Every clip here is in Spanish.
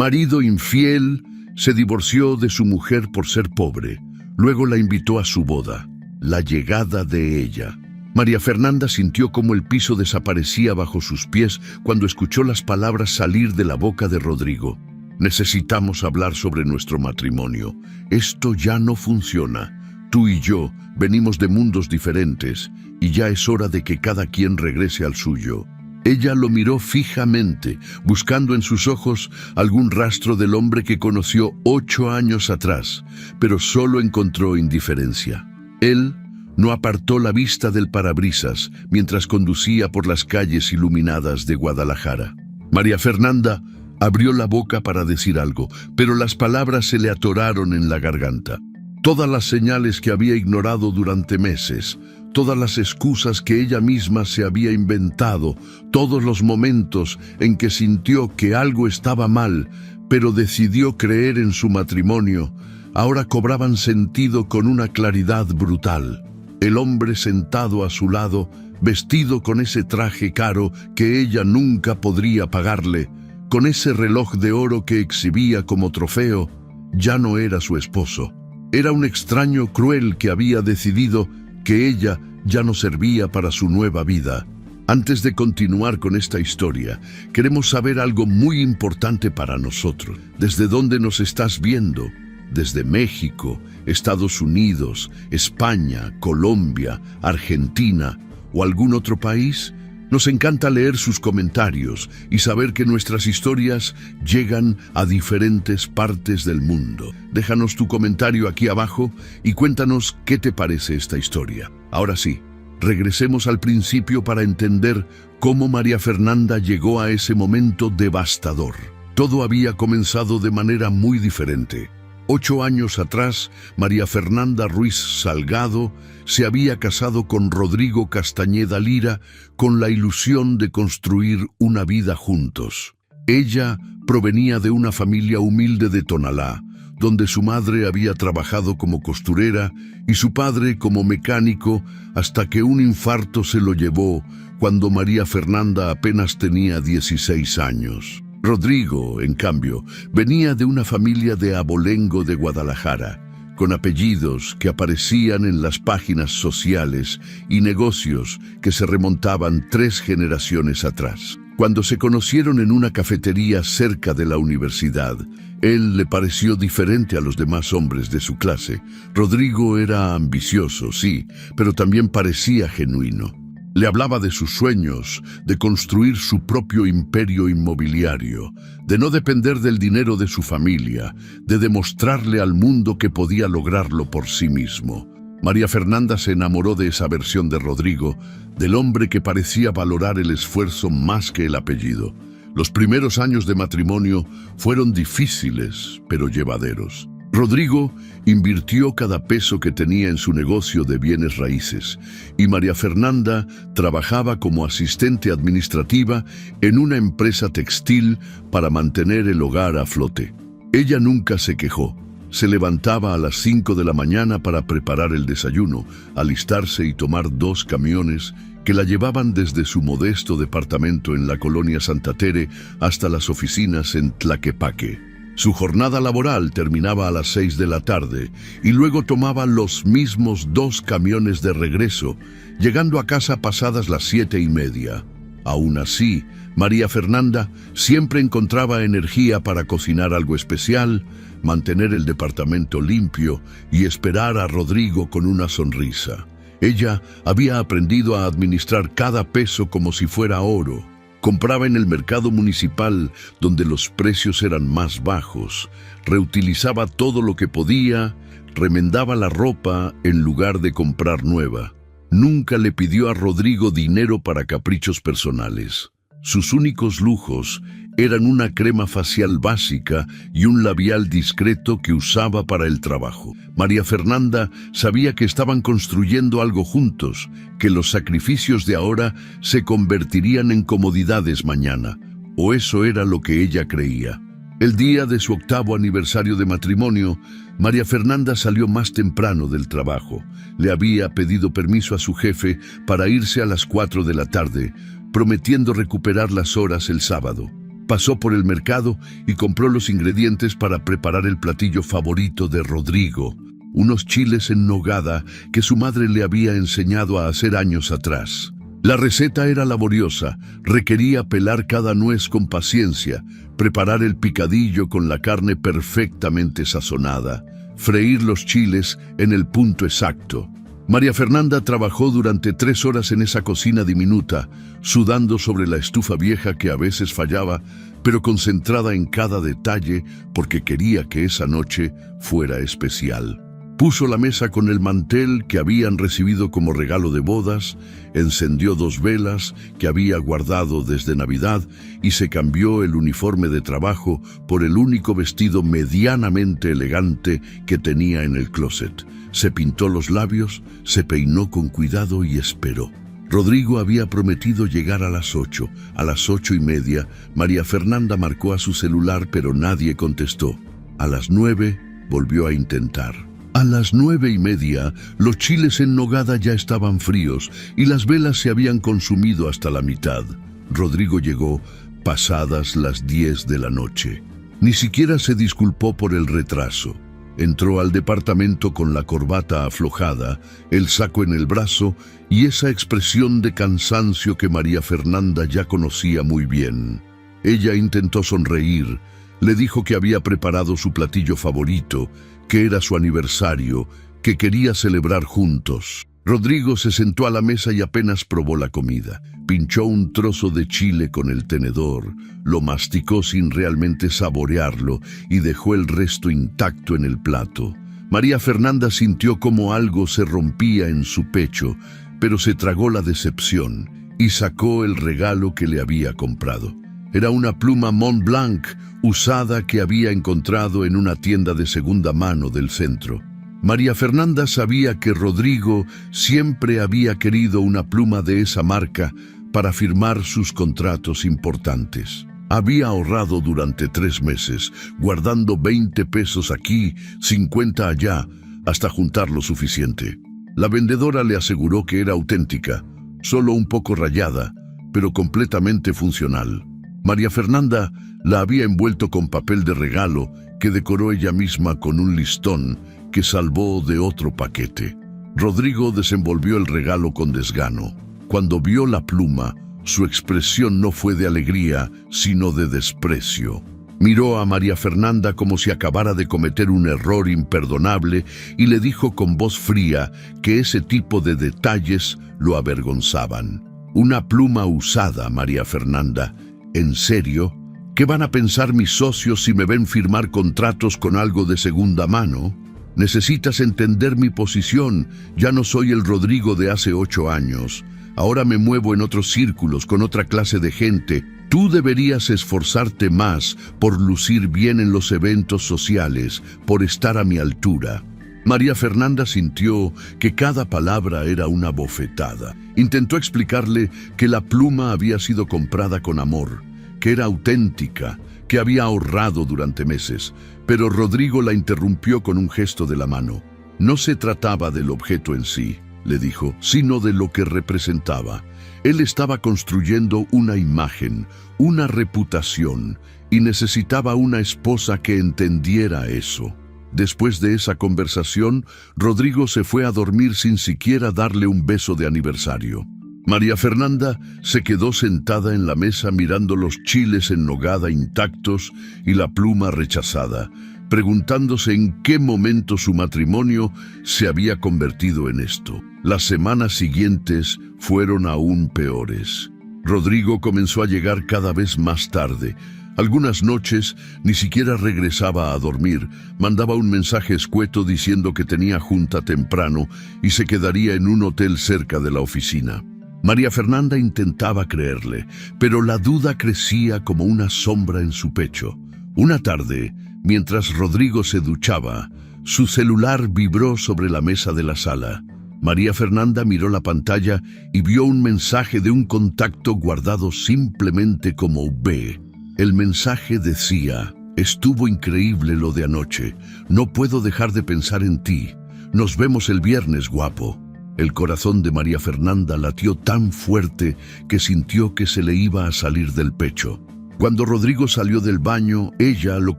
Marido infiel, se divorció de su mujer por ser pobre. Luego la invitó a su boda, la llegada de ella. María Fernanda sintió como el piso desaparecía bajo sus pies cuando escuchó las palabras salir de la boca de Rodrigo. Necesitamos hablar sobre nuestro matrimonio. Esto ya no funciona. Tú y yo venimos de mundos diferentes y ya es hora de que cada quien regrese al suyo. Ella lo miró fijamente, buscando en sus ojos algún rastro del hombre que conoció 8 años atrás, pero solo encontró indiferencia. Él no apartó la vista del parabrisas mientras conducía por las calles iluminadas de Guadalajara. María Fernanda abrió la boca para decir algo, pero las palabras se le atoraron en la garganta. Todas las señales que había ignorado durante meses, todas las excusas que ella misma se había inventado, todos los momentos en que sintió que algo estaba mal, pero decidió creer en su matrimonio, ahora cobraban sentido con una claridad brutal. El hombre sentado a su lado, vestido con ese traje caro que ella nunca podría pagarle, con ese reloj de oro que exhibía como trofeo, ya no era su esposo. Era un extraño cruel que había decidido que ella ya no servía para su nueva vida. Antes de continuar con esta historia, queremos saber algo muy importante para nosotros. ¿Desde dónde nos estás viendo? ¿Desde México, Estados Unidos, España, Colombia, Argentina o algún otro país? Nos encanta leer sus comentarios y saber que nuestras historias llegan a diferentes partes del mundo. Déjanos tu comentario aquí abajo y cuéntanos qué te parece esta historia. Ahora sí, regresemos al principio para entender cómo María Fernanda llegó a ese momento devastador. Todo había comenzado de manera muy diferente. 8 años atrás, María Fernanda Ruiz Salgado se había casado con Rodrigo Castañeda Lira con la ilusión de construir una vida juntos. Ella provenía de una familia humilde de Tonalá, donde su madre había trabajado como costurera y su padre como mecánico hasta que un infarto se lo llevó cuando María Fernanda apenas tenía 16 años. Rodrigo, en cambio, venía de una familia de abolengo de Guadalajara, con apellidos que aparecían en las páginas sociales y negocios que se remontaban 3 generaciones atrás. Cuando se conocieron en una cafetería cerca de la universidad, él le pareció diferente a los demás hombres de su clase. Rodrigo era ambicioso, sí, pero también parecía genuino. Le hablaba de sus sueños, de construir su propio imperio inmobiliario, de no depender del dinero de su familia, de demostrarle al mundo que podía lograrlo por sí mismo. María Fernanda se enamoró de esa versión de Rodrigo, del hombre que parecía valorar el esfuerzo más que el apellido. Los primeros años de matrimonio fueron difíciles, pero llevaderos. Rodrigo invirtió cada peso que tenía en su negocio de bienes raíces y María Fernanda trabajaba como asistente administrativa en una empresa textil para mantener el hogar a flote. Ella nunca se quejó. Se levantaba a las 5 de la mañana para preparar el desayuno, alistarse y tomar 2 camiones que la llevaban desde su modesto departamento en la colonia Santa Tere hasta las oficinas en Tlaquepaque. Su jornada laboral terminaba a las 6 de la tarde y luego tomaba los mismos 2 camiones de regreso, llegando a casa pasadas las 7:30. Aún así, María Fernanda siempre encontraba energía para cocinar algo especial, mantener el departamento limpio y esperar a Rodrigo con una sonrisa. Ella había aprendido a administrar cada peso como si fuera oro. Compraba en el mercado municipal, donde los precios eran más bajos, reutilizaba todo lo que podía, remendaba la ropa en lugar de comprar nueva. Nunca le pidió a Rodrigo dinero para caprichos personales. Sus únicos lujos eran una crema facial básica y un labial discreto que usaba para el trabajo. María Fernanda sabía que estaban construyendo algo juntos, que los sacrificios de ahora se convertirían en comodidades mañana, o eso era lo que ella creía. El día de su 8º aniversario de matrimonio, María Fernanda salió más temprano del trabajo. Le había pedido permiso a su jefe para irse a las 4 de la tarde, prometiendo recuperar las horas el sábado. Pasó por el mercado y compró los ingredientes para preparar el platillo favorito de Rodrigo, unos chiles en nogada que su madre le había enseñado a hacer años atrás. La receta era laboriosa, requería pelar cada nuez con paciencia, preparar el picadillo con la carne perfectamente sazonada, freír los chiles en el punto exacto. María Fernanda trabajó durante 3 horas en esa cocina diminuta, sudando sobre la estufa vieja que a veces fallaba, pero concentrada en cada detalle porque quería que esa noche fuera especial. Puso la mesa con el mantel que habían recibido como regalo de bodas, encendió 2 velas que había guardado desde Navidad y se cambió el uniforme de trabajo por el único vestido medianamente elegante que tenía en el closet. Se pintó los labios, se peinó con cuidado y esperó. Rodrigo había prometido llegar a las 8. A las 8:30, María Fernanda marcó a su celular, pero nadie contestó. A las 9, volvió a intentar. A las 9:30, los chiles en nogada ya estaban fríos y las velas se habían consumido hasta la mitad. Rodrigo llegó pasadas las 10 de la noche. Ni siquiera se disculpó por el retraso. Entró al departamento con la corbata aflojada, el saco en el brazo y esa expresión de cansancio que María Fernanda ya conocía muy bien. Ella intentó sonreír, le dijo que había preparado su platillo favorito, que era su aniversario, que quería celebrar juntos. Rodrigo se sentó a la mesa y apenas probó la comida. Pinchó un trozo de chile con el tenedor, lo masticó sin realmente saborearlo y dejó el resto intacto en el plato. María Fernanda sintió como algo se rompía en su pecho, pero se tragó la decepción y sacó el regalo que le había comprado. Era una pluma Mont Blanc usada que había encontrado en una tienda de segunda mano del centro. María Fernanda sabía que Rodrigo siempre había querido una pluma de esa marca para firmar sus contratos importantes. Había ahorrado durante 3 meses, guardando 20 pesos aquí, 50 allá, hasta juntar lo suficiente. La vendedora le aseguró que era auténtica, solo un poco rayada, pero completamente funcional. María Fernanda la había envuelto con papel de regalo que decoró ella misma con un listón que salvó de otro paquete. Rodrigo desenvolvió el regalo con desgano. Cuando vio la pluma, su expresión no fue de alegría, sino de desprecio. Miró a María Fernanda como si acabara de cometer un error imperdonable y le dijo con voz fría que ese tipo de detalles lo avergonzaban. Una pluma usada, María Fernanda. ¿En serio? ¿Qué van a pensar mis socios si me ven firmar contratos con algo de segunda mano? Necesitas entender mi posición. Ya no soy el Rodrigo de hace 8 años. Ahora me muevo en otros círculos, con otra clase de gente. Tú deberías esforzarte más por lucir bien en los eventos sociales, por estar a mi altura. María Fernanda sintió que cada palabra era una bofetada. Intentó explicarle que la pluma había sido comprada con amor, que era auténtica, que había ahorrado durante meses, pero Rodrigo la interrumpió con un gesto de la mano. No se trataba del objeto en sí, le dijo, sino de lo que representaba. Él estaba construyendo una imagen, una reputación, y necesitaba una esposa que entendiera eso. Después de esa conversación, Rodrigo se fue a dormir sin siquiera darle un beso de aniversario. María Fernanda se quedó sentada en la mesa mirando los chiles en nogada intactos y la pluma rechazada, preguntándose en qué momento su matrimonio se había convertido en esto. Las semanas siguientes fueron aún peores. Rodrigo comenzó a llegar cada vez más tarde. Algunas noches ni siquiera regresaba a dormir, mandaba un mensaje escueto diciendo que tenía junta temprano y se quedaría en un hotel cerca de la oficina. María Fernanda intentaba creerle, pero la duda crecía como una sombra en su pecho. Una tarde, mientras Rodrigo se duchaba, su celular vibró sobre la mesa de la sala. María Fernanda miró la pantalla y vio un mensaje de un contacto guardado simplemente como V. El mensaje decía: estuvo increíble lo de anoche. No puedo dejar de pensar en ti. Nos vemos el viernes, guapo. El corazón de María Fernanda latió tan fuerte que sintió que se le iba a salir del pecho. Cuando Rodrigo salió del baño, ella lo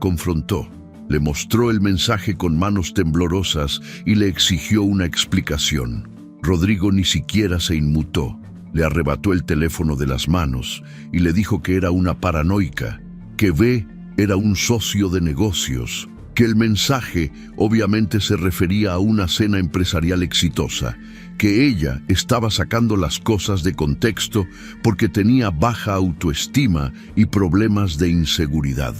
confrontó. Le mostró el mensaje con manos temblorosas y le exigió una explicación. Rodrigo ni siquiera se inmutó. Le arrebató el teléfono de las manos y le dijo que era una paranoica, que B era un socio de negocios, que el mensaje obviamente se refería a una cena empresarial exitosa, que ella estaba sacando las cosas de contexto porque tenía baja autoestima y problemas de inseguridad.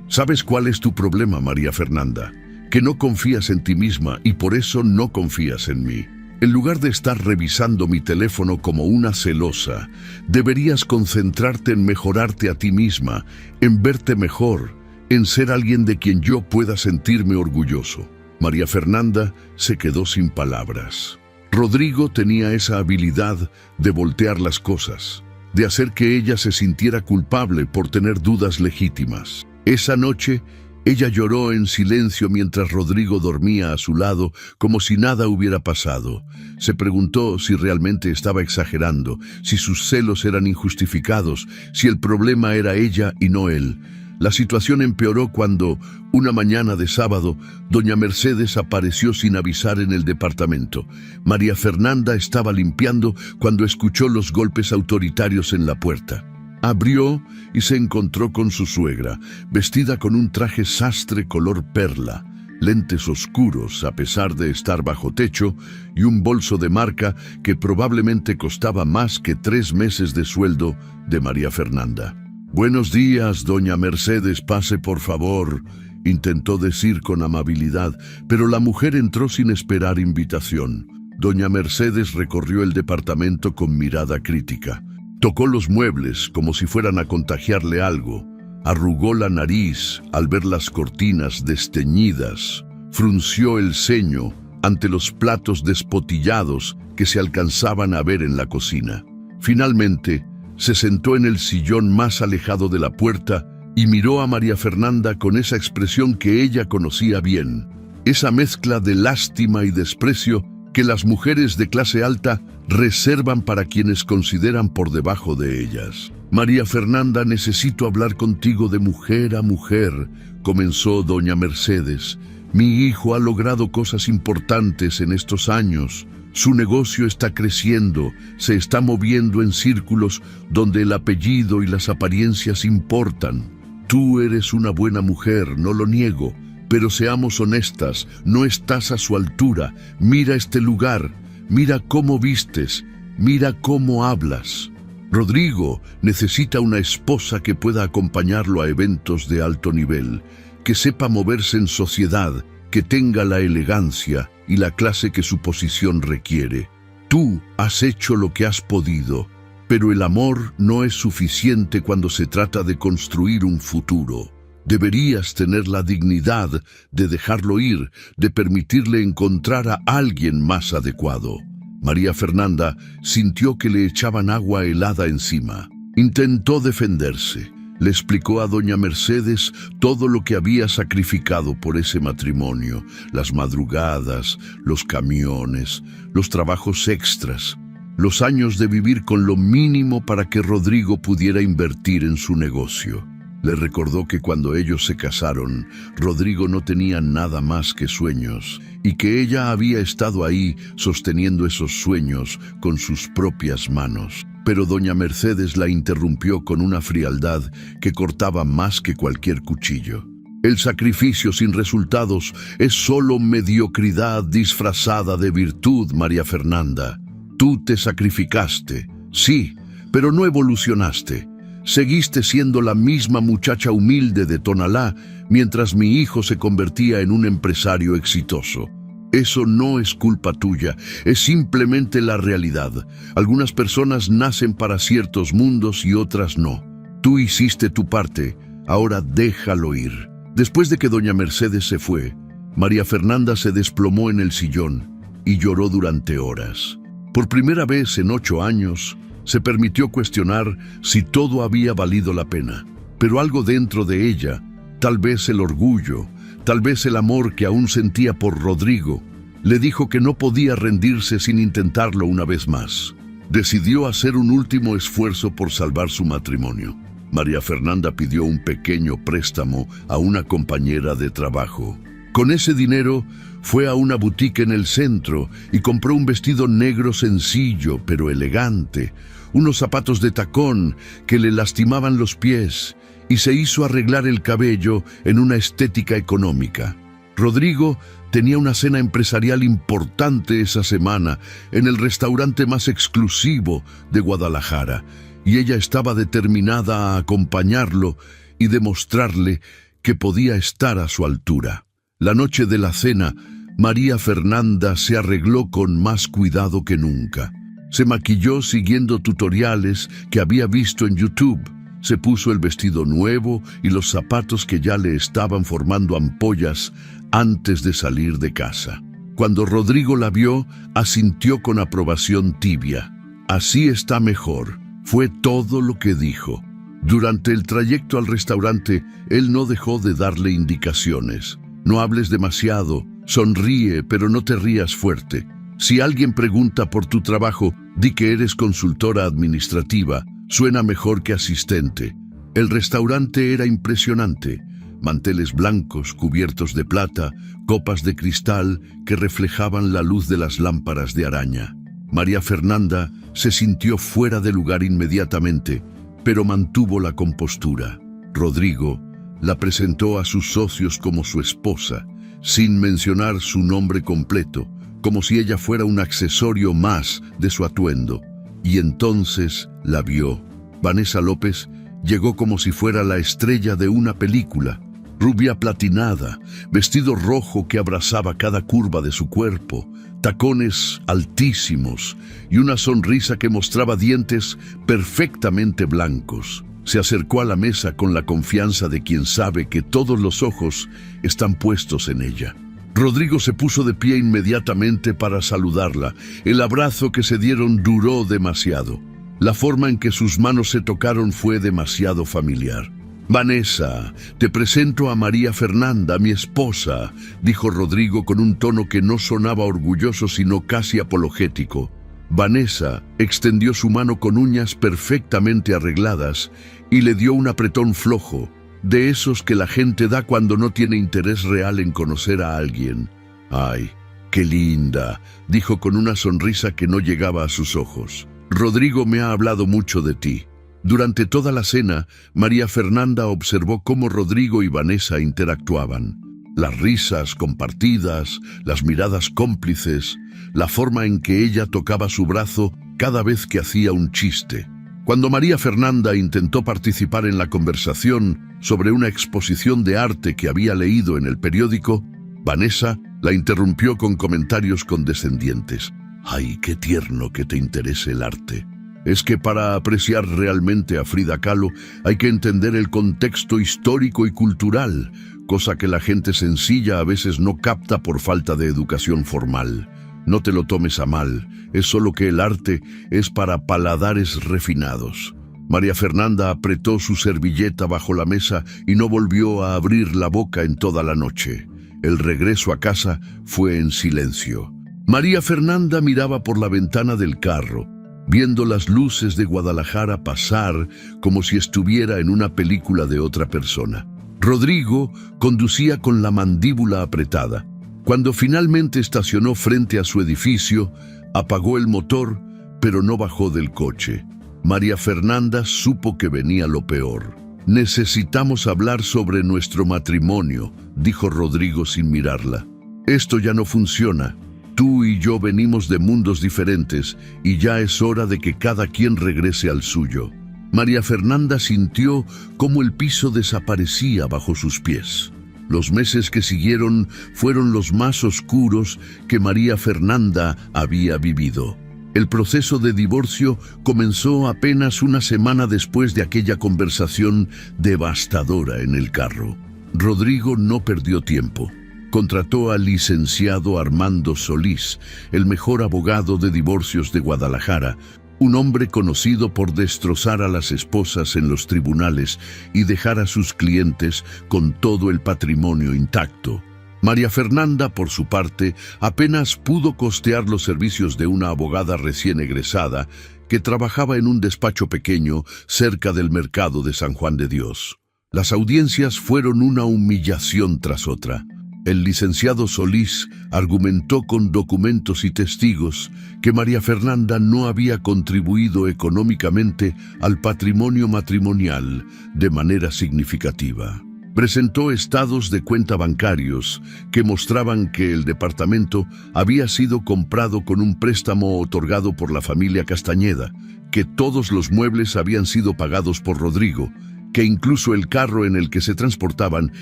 ¿Sabes cuál es tu problema, María Fernanda? Que no confías en ti misma y por eso no confías en mí. En lugar de estar revisando mi teléfono como una celosa, deberías concentrarte en mejorarte a ti misma, en verte mejor, en ser alguien de quien yo pueda sentirme orgulloso. María Fernanda se quedó sin palabras. Rodrigo tenía esa habilidad de voltear las cosas, de hacer que ella se sintiera culpable por tener dudas legítimas. Esa noche, ella lloró en silencio mientras Rodrigo dormía a su lado como si nada hubiera pasado. Se preguntó si realmente estaba exagerando, si sus celos eran injustificados, si el problema era ella y no él. La situación empeoró cuando, una mañana de sábado, doña Mercedes apareció sin avisar en el departamento. María Fernanda estaba limpiando cuando escuchó los golpes autoritarios en la puerta. Abrió y se encontró con su suegra, vestida con un traje sastre color perla, lentes oscuros a pesar de estar bajo techo y un bolso de marca que probablemente costaba más que 3 meses de sueldo de María Fernanda. «Buenos días, doña Mercedes, pase por favor», intentó decir con amabilidad, pero la mujer entró sin esperar invitación. Doña Mercedes recorrió el departamento con mirada crítica. Tocó los muebles como si fueran a contagiarle algo. Arrugó la nariz al ver las cortinas desteñidas. Frunció el ceño ante los platos despotillados que se alcanzaban a ver en la cocina. Finalmente, se sentó en el sillón más alejado de la puerta y miró a María Fernanda con esa expresión que ella conocía bien. Esa mezcla de lástima y desprecio que las mujeres de clase alta reservan para quienes consideran por debajo de ellas. «María Fernanda, necesito hablar contigo de mujer a mujer», comenzó doña Mercedes. «Mi hijo ha logrado cosas importantes en estos años. Su negocio está creciendo, se está moviendo en círculos donde el apellido y las apariencias importan. Tú eres una buena mujer, no lo niego, pero seamos honestas, no estás a su altura. Mira este lugar, mira cómo vistes, mira cómo hablas. Rodrigo necesita una esposa que pueda acompañarlo a eventos de alto nivel, que sepa moverse en sociedad, que tenga la elegancia y la clase que su posición requiere. Tú has hecho lo que has podido, pero el amor no es suficiente cuando se trata de construir un futuro. Deberías tener la dignidad de dejarlo ir, de permitirle encontrar a alguien más adecuado». María Fernanda sintió que le echaban agua helada encima. Intentó defenderse. Le explicó a doña Mercedes todo lo que había sacrificado por ese matrimonio, las madrugadas, los camiones, los trabajos extras, los años de vivir con lo mínimo para que Rodrigo pudiera invertir en su negocio. Le recordó que cuando ellos se casaron, Rodrigo no tenía nada más que sueños y que ella había estado ahí sosteniendo esos sueños con sus propias manos. Pero doña Mercedes la interrumpió con una frialdad que cortaba más que cualquier cuchillo. «El sacrificio sin resultados es solo mediocridad disfrazada de virtud, María Fernanda. Tú te sacrificaste, sí, pero no evolucionaste. Seguiste siendo la misma muchacha humilde de Tonalá mientras mi hijo se convertía en un empresario exitoso. Eso no es culpa tuya, es simplemente la realidad. Algunas personas nacen para ciertos mundos y otras no. Tú hiciste tu parte, ahora déjalo ir». Después de que doña Mercedes se fue, María Fernanda se desplomó en el sillón y lloró durante horas. Por primera vez en 8 años, se permitió cuestionar si todo había valido la pena. Pero algo dentro de ella, tal vez el orgullo, tal vez el amor que aún sentía por Rodrigo, le dijo que no podía rendirse sin intentarlo una vez más. Decidió hacer un último esfuerzo por salvar su matrimonio. María Fernanda pidió un pequeño préstamo a una compañera de trabajo. Con ese dinero fue a una boutique en el centro y compró un vestido negro sencillo pero elegante, unos zapatos de tacón que le lastimaban los pies y se hizo arreglar el cabello en una estética económica. Rodrigo tenía una cena empresarial importante esa semana en el restaurante más exclusivo de Guadalajara y ella estaba determinada a acompañarlo y demostrarle que podía estar a su altura. La noche de la cena, María Fernanda se arregló con más cuidado que nunca. Se maquilló siguiendo tutoriales que había visto en YouTube. Se puso el vestido nuevo y los zapatos que ya le estaban formando ampollas antes de salir de casa. Cuando Rodrigo la vio, asintió con aprobación tibia. Así está mejor, fue todo lo que dijo. Durante el trayecto al restaurante, él no dejó de darle indicaciones. No hables demasiado, sonríe, pero no te rías fuerte. Si alguien pregunta por tu trabajo, di que eres consultora administrativa. Suena mejor que asistente. El restaurante era impresionante. Manteles blancos cubiertos de plata, copas de cristal que reflejaban la luz de las lámparas de araña. María Fernanda se sintió fuera de lugar inmediatamente, pero mantuvo la compostura. Rodrigo la presentó a sus socios como su esposa, sin mencionar su nombre completo, como si ella fuera un accesorio más de su atuendo. Y entonces la vio. Vanessa López llegó como si fuera la estrella de una película. Rubia platinada, vestido rojo que abrazaba cada curva de su cuerpo, tacones altísimos y una sonrisa que mostraba dientes perfectamente blancos. Se acercó a la mesa con la confianza de quien sabe que todos los ojos están puestos en ella. Rodrigo se puso de pie inmediatamente para saludarla. El abrazo que se dieron duró demasiado. La forma en que sus manos se tocaron fue demasiado familiar. «Vanessa, te presento a María Fernanda, mi esposa», dijo Rodrigo con un tono que no sonaba orgulloso sino casi apologético. Vanessa extendió su mano con uñas perfectamente arregladas y le dio un apretón flojo, de esos que la gente da cuando no tiene interés real en conocer a alguien. «Ay, qué linda», dijo con una sonrisa que no llegaba a sus ojos. «Rodrigo me ha hablado mucho de ti». Durante toda la cena, María Fernanda observó cómo Rodrigo y Vanessa interactuaban. Las risas compartidas, las miradas cómplices, la forma en que ella tocaba su brazo cada vez que hacía un chiste. Cuando María Fernanda intentó participar en la conversación sobre una exposición de arte que había leído en el periódico, Vanessa la interrumpió con comentarios condescendientes. «Ay, qué tierno que te interese el arte. Es que para apreciar realmente a Frida Kahlo hay que entender el contexto histórico y cultural, cosa que la gente sencilla a veces no capta por falta de educación formal. No te lo tomes a mal, es solo que el arte es para paladares refinados». María Fernanda apretó su servilleta bajo la mesa y no volvió a abrir la boca en toda la noche. El regreso a casa fue en silencio. María Fernanda miraba por la ventana del carro, viendo las luces de Guadalajara pasar como si estuviera en una película de otra persona. Rodrigo conducía con la mandíbula apretada. Cuando finalmente estacionó frente a su edificio, apagó el motor, pero no bajó del coche. María Fernanda supo que venía lo peor. «Necesitamos hablar sobre nuestro matrimonio», dijo Rodrigo sin mirarla. «Esto ya no funciona. Tú y yo venimos de mundos diferentes y ya es hora de que cada quien regrese al suyo». María Fernanda sintió cómo el piso desaparecía bajo sus pies. Los meses que siguieron fueron los más oscuros que María Fernanda había vivido. El proceso de divorcio comenzó apenas una semana después de aquella conversación devastadora en el carro. Rodrigo no perdió tiempo. Contrató al licenciado Armando Solís, el mejor abogado de divorcios de Guadalajara, un hombre conocido por destrozar a las esposas en los tribunales y dejar a sus clientes con todo el patrimonio intacto. María Fernanda, por su parte, apenas pudo costear los servicios de una abogada recién egresada que trabajaba en un despacho pequeño cerca del mercado de San Juan de Dios. Las audiencias fueron una humillación tras otra. El licenciado Solís argumentó con documentos y testigos que María Fernanda no había contribuido económicamente al patrimonio matrimonial de manera significativa. Presentó estados de cuenta bancarios que mostraban que el departamento había sido comprado con un préstamo otorgado por la familia Castañeda, que todos los muebles habían sido pagados por Rodrigo, que incluso el carro en el que se transportaban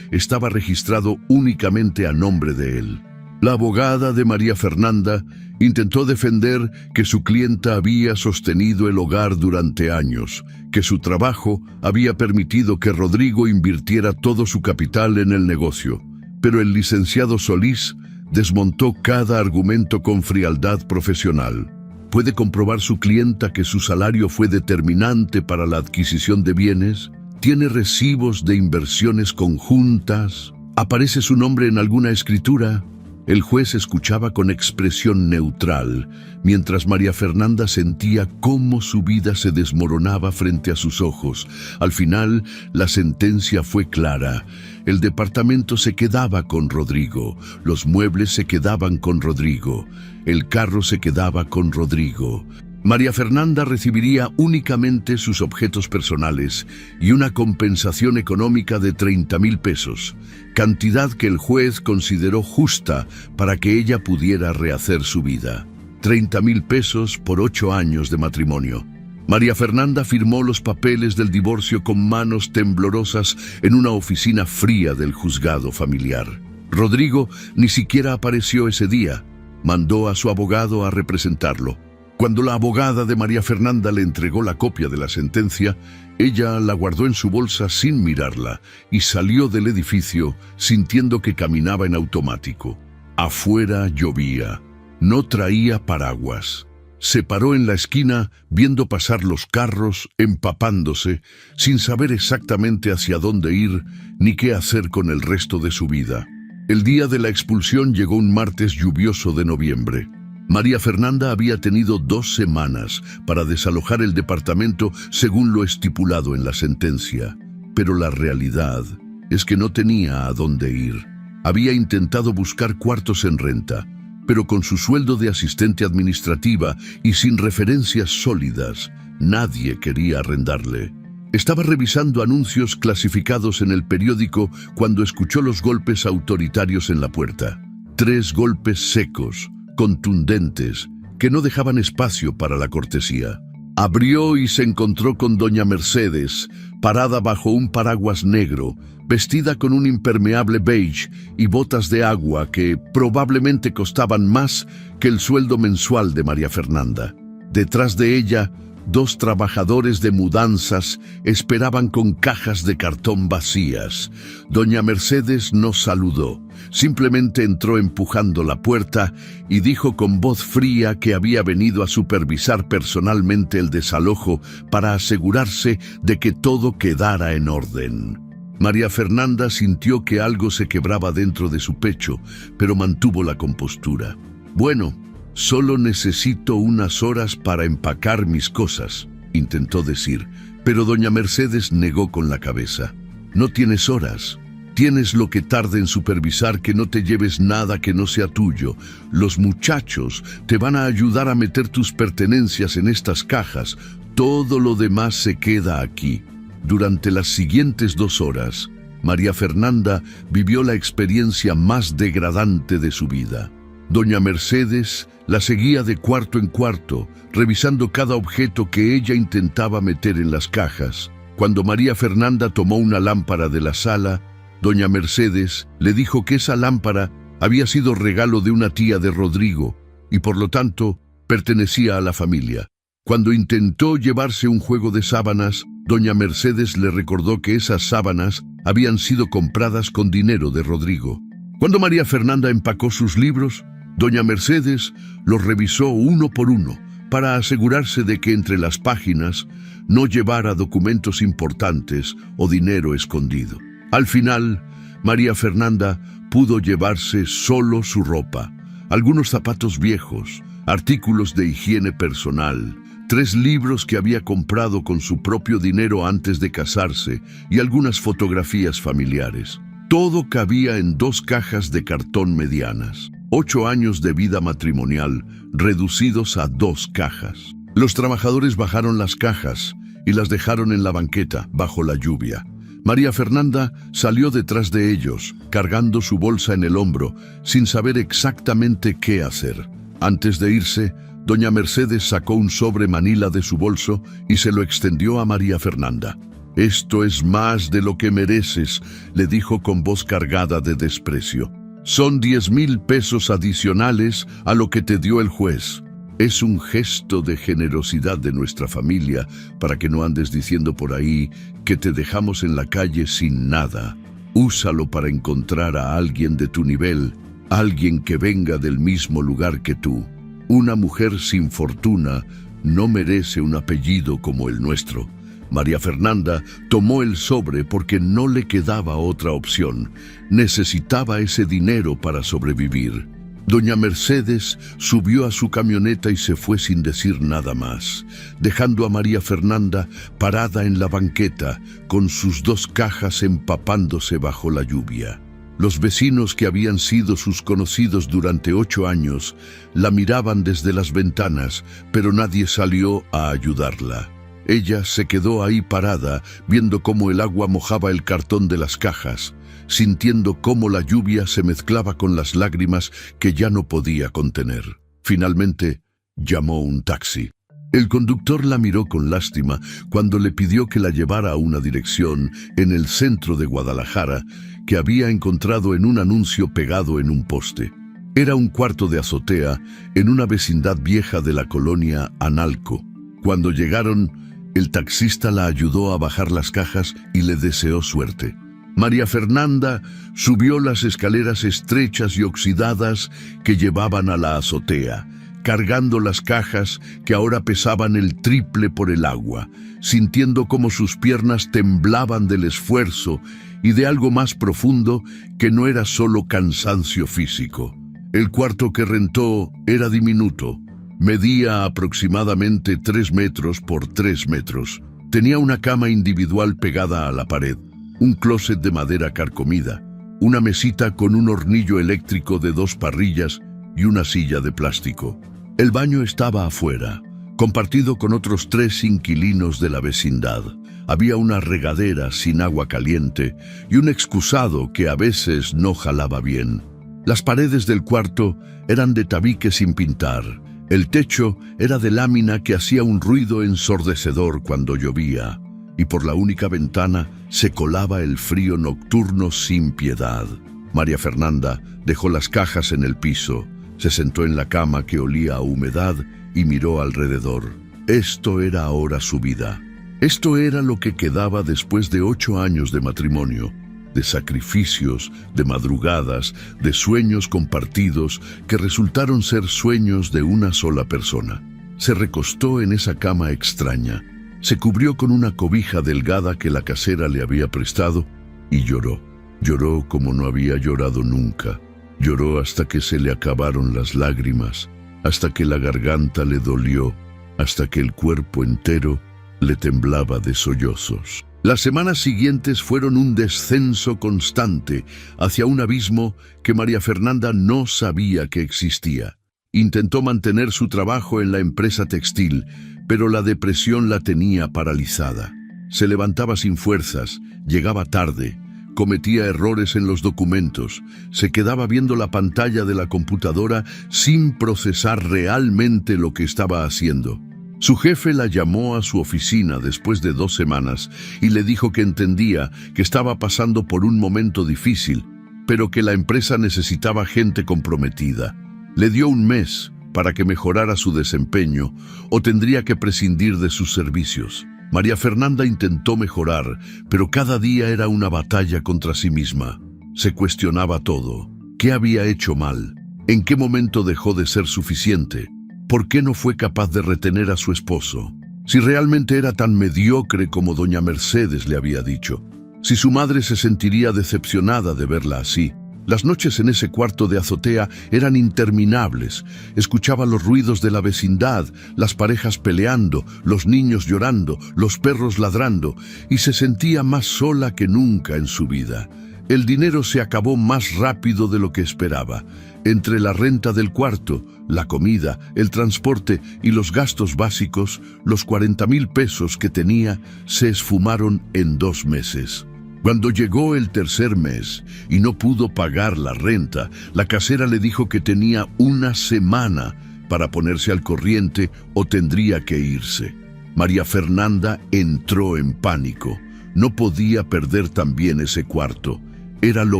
estaba registrado únicamente a nombre de él. La abogada de María Fernanda intentó defender que su clienta había sostenido el hogar durante años, que su trabajo había permitido que Rodrigo invirtiera todo su capital en el negocio, pero el licenciado Solís desmontó cada argumento con frialdad profesional. ¿Puede comprobar su clienta que su salario fue determinante para la adquisición de bienes? ¿Tiene recibos de inversiones conjuntas? ¿Aparece su nombre en alguna escritura? El juez escuchaba con expresión neutral, mientras María Fernanda sentía cómo su vida se desmoronaba frente a sus ojos. Al final, la sentencia fue clara. El departamento se quedaba con Rodrigo, los muebles se quedaban con Rodrigo, el carro se quedaba con Rodrigo. María Fernanda recibiría únicamente sus objetos personales y una compensación económica de 30,000 pesos, cantidad que el juez consideró justa para que ella pudiera rehacer su vida. 30,000 pesos por 8 años de matrimonio. María Fernanda firmó los papeles del divorcio con manos temblorosas en una oficina fría del juzgado familiar. Rodrigo ni siquiera apareció ese día. Mandó a su abogado a representarlo. Cuando la abogada de María Fernanda le entregó la copia de la sentencia, ella la guardó en su bolsa sin mirarla y salió del edificio sintiendo que caminaba en automático. Afuera llovía. No traía paraguas. Se paró en la esquina viendo pasar los carros, empapándose, sin saber exactamente hacia dónde ir ni qué hacer con el resto de su vida. El día de la expulsión llegó un martes lluvioso de noviembre. María Fernanda había tenido 2 semanas para desalojar el departamento según lo estipulado en la sentencia, pero la realidad es que no tenía a dónde ir. Había intentado buscar cuartos en renta, pero con su sueldo de asistente administrativa y sin referencias sólidas, nadie quería arrendarle. Estaba revisando anuncios clasificados en el periódico cuando escuchó los golpes autoritarios en la puerta. 3 golpes secos, contundentes, que no dejaban espacio para la cortesía. Abrió y se encontró con doña Mercedes, parada bajo un paraguas negro, vestida con un impermeable beige y botas de agua que probablemente costaban más que el sueldo mensual de María Fernanda. Detrás de ella, 2 trabajadores de mudanzas esperaban con cajas de cartón vacías. Doña Mercedes no saludó, simplemente entró empujando la puerta y dijo con voz fría que había venido a supervisar personalmente el desalojo para asegurarse de que todo quedara en orden. María Fernanda sintió que algo se quebraba dentro de su pecho, pero mantuvo la compostura. «Bueno, solo necesito unas horas para empacar mis cosas», intentó decir, pero doña Mercedes negó con la cabeza. «No tienes horas. Tienes lo que tarde en supervisar que no te lleves nada que no sea tuyo. Los muchachos te van a ayudar a meter tus pertenencias en estas cajas. Todo lo demás se queda aquí». Durante las siguientes 2 horas, María Fernanda vivió la experiencia más degradante de su vida. Doña Mercedes la seguía de cuarto en cuarto, revisando cada objeto que ella intentaba meter en las cajas. Cuando María Fernanda tomó una lámpara de la sala, doña Mercedes le dijo que esa lámpara había sido regalo de una tía de Rodrigo y por lo tanto pertenecía a la familia. Cuando intentó llevarse un juego de sábanas, doña Mercedes le recordó que esas sábanas habían sido compradas con dinero de Rodrigo. Cuando María Fernanda empacó sus libros, doña Mercedes los revisó uno por uno para asegurarse de que entre las páginas no llevara documentos importantes o dinero escondido. Al final, María Fernanda pudo llevarse solo su ropa, algunos zapatos viejos, artículos de higiene personal, 3 libros que había comprado con su propio dinero antes de casarse y algunas fotografías familiares. Todo cabía en 2 cajas de cartón medianas. 8 años de vida matrimonial reducidos a 2 cajas. Los trabajadores bajaron las cajas y las dejaron en la banqueta bajo la lluvia. María Fernanda salió detrás de ellos, cargando su bolsa en el hombro, sin saber exactamente qué hacer. Antes de irse, doña Mercedes sacó un sobre manila de su bolso y se lo extendió a María Fernanda. «Esto es más de lo que mereces», le dijo con voz cargada de desprecio. «Son 10,000 pesos adicionales a lo que te dio el juez. Es un gesto de generosidad de nuestra familia para que no andes diciendo por ahí que te dejamos en la calle sin nada. Úsalo para encontrar a alguien de tu nivel, alguien que venga del mismo lugar que tú. Una mujer sin fortuna no merece un apellido como el nuestro». María Fernanda tomó el sobre porque no le quedaba otra opción. Necesitaba ese dinero para sobrevivir. Doña Mercedes subió a su camioneta y se fue sin decir nada más, dejando a María Fernanda parada en la banqueta con sus 2 cajas empapándose bajo la lluvia. Los vecinos que habían sido sus conocidos durante 8 años la miraban desde las ventanas, pero nadie salió a ayudarla. Ella se quedó ahí parada, viendo cómo el agua mojaba el cartón de las cajas, sintiendo cómo la lluvia se mezclaba con las lágrimas que ya no podía contener. Finalmente, llamó un taxi. El conductor la miró con lástima cuando le pidió que la llevara a una dirección en el centro de Guadalajara que había encontrado en un anuncio pegado en un poste. Era un cuarto de azotea en una vecindad vieja de la colonia Analco. Cuando llegaron, el taxista la ayudó a bajar las cajas y le deseó suerte. María Fernanda subió las escaleras estrechas y oxidadas que llevaban a la azotea, cargando las cajas que ahora pesaban el triple por el agua, sintiendo cómo sus piernas temblaban del esfuerzo y de algo más profundo que no era solo cansancio físico. El cuarto que rentó era diminuto. Medía aproximadamente 3 metros por 3 metros. Tenía una cama individual pegada a la pared, un closet de madera carcomida, una mesita con un hornillo eléctrico de 2 parrillas y una silla de plástico. El baño estaba afuera, compartido con otros 3 inquilinos de la vecindad. Había una regadera sin agua caliente y un excusado que a veces no jalaba bien. Las paredes del cuarto eran de tabique sin pintar. El techo era de lámina que hacía un ruido ensordecedor cuando llovía, y por la única ventana se colaba el frío nocturno sin piedad. María Fernanda dejó las cajas en el piso, se sentó en la cama que olía a humedad y miró alrededor. Esto era ahora su vida. Esto era lo que quedaba después de 8 años de matrimonio, de sacrificios, de madrugadas, de sueños compartidos que resultaron ser sueños de una sola persona. Se recostó en esa cama extraña, se cubrió con una cobija delgada que la casera le había prestado y lloró. Lloró como no había llorado nunca. Lloró hasta que se le acabaron las lágrimas, hasta que la garganta le dolió, hasta que el cuerpo entero le temblaba de sollozos. Las semanas siguientes fueron un descenso constante hacia un abismo que María Fernanda no sabía que existía. Intentó mantener su trabajo en la empresa textil, pero la depresión la tenía paralizada. Se levantaba sin fuerzas, llegaba tarde, cometía errores en los documentos, se quedaba viendo la pantalla de la computadora sin procesar realmente lo que estaba haciendo. Su jefe la llamó a su oficina después de 2 semanas y le dijo que entendía que estaba pasando por un momento difícil, pero que la empresa necesitaba gente comprometida. Le dio 1 mes para que mejorara su desempeño o tendría que prescindir de sus servicios. María Fernanda intentó mejorar, pero cada día era una batalla contra sí misma. Se cuestionaba todo. ¿Qué había hecho mal? ¿En qué momento dejó de ser suficiente? ¿Por qué no fue capaz de retener a su esposo? Si realmente era tan mediocre como doña Mercedes le había dicho. Si su madre se sentiría decepcionada de verla así. Las noches en ese cuarto de azotea eran interminables. Escuchaba los ruidos de la vecindad, las parejas peleando, los niños llorando, los perros ladrando, y se sentía más sola que nunca en su vida. El dinero se acabó más rápido de lo que esperaba. Entre la renta del cuarto, la comida, el transporte y los gastos básicos, los 40,000 pesos que tenía se esfumaron en 2 meses. Cuando llegó el tercer mes y no pudo pagar la renta, la casera le dijo que tenía 1 semana para ponerse al corriente o tendría que irse. María Fernanda entró en pánico. No podía perder también ese cuarto. Era lo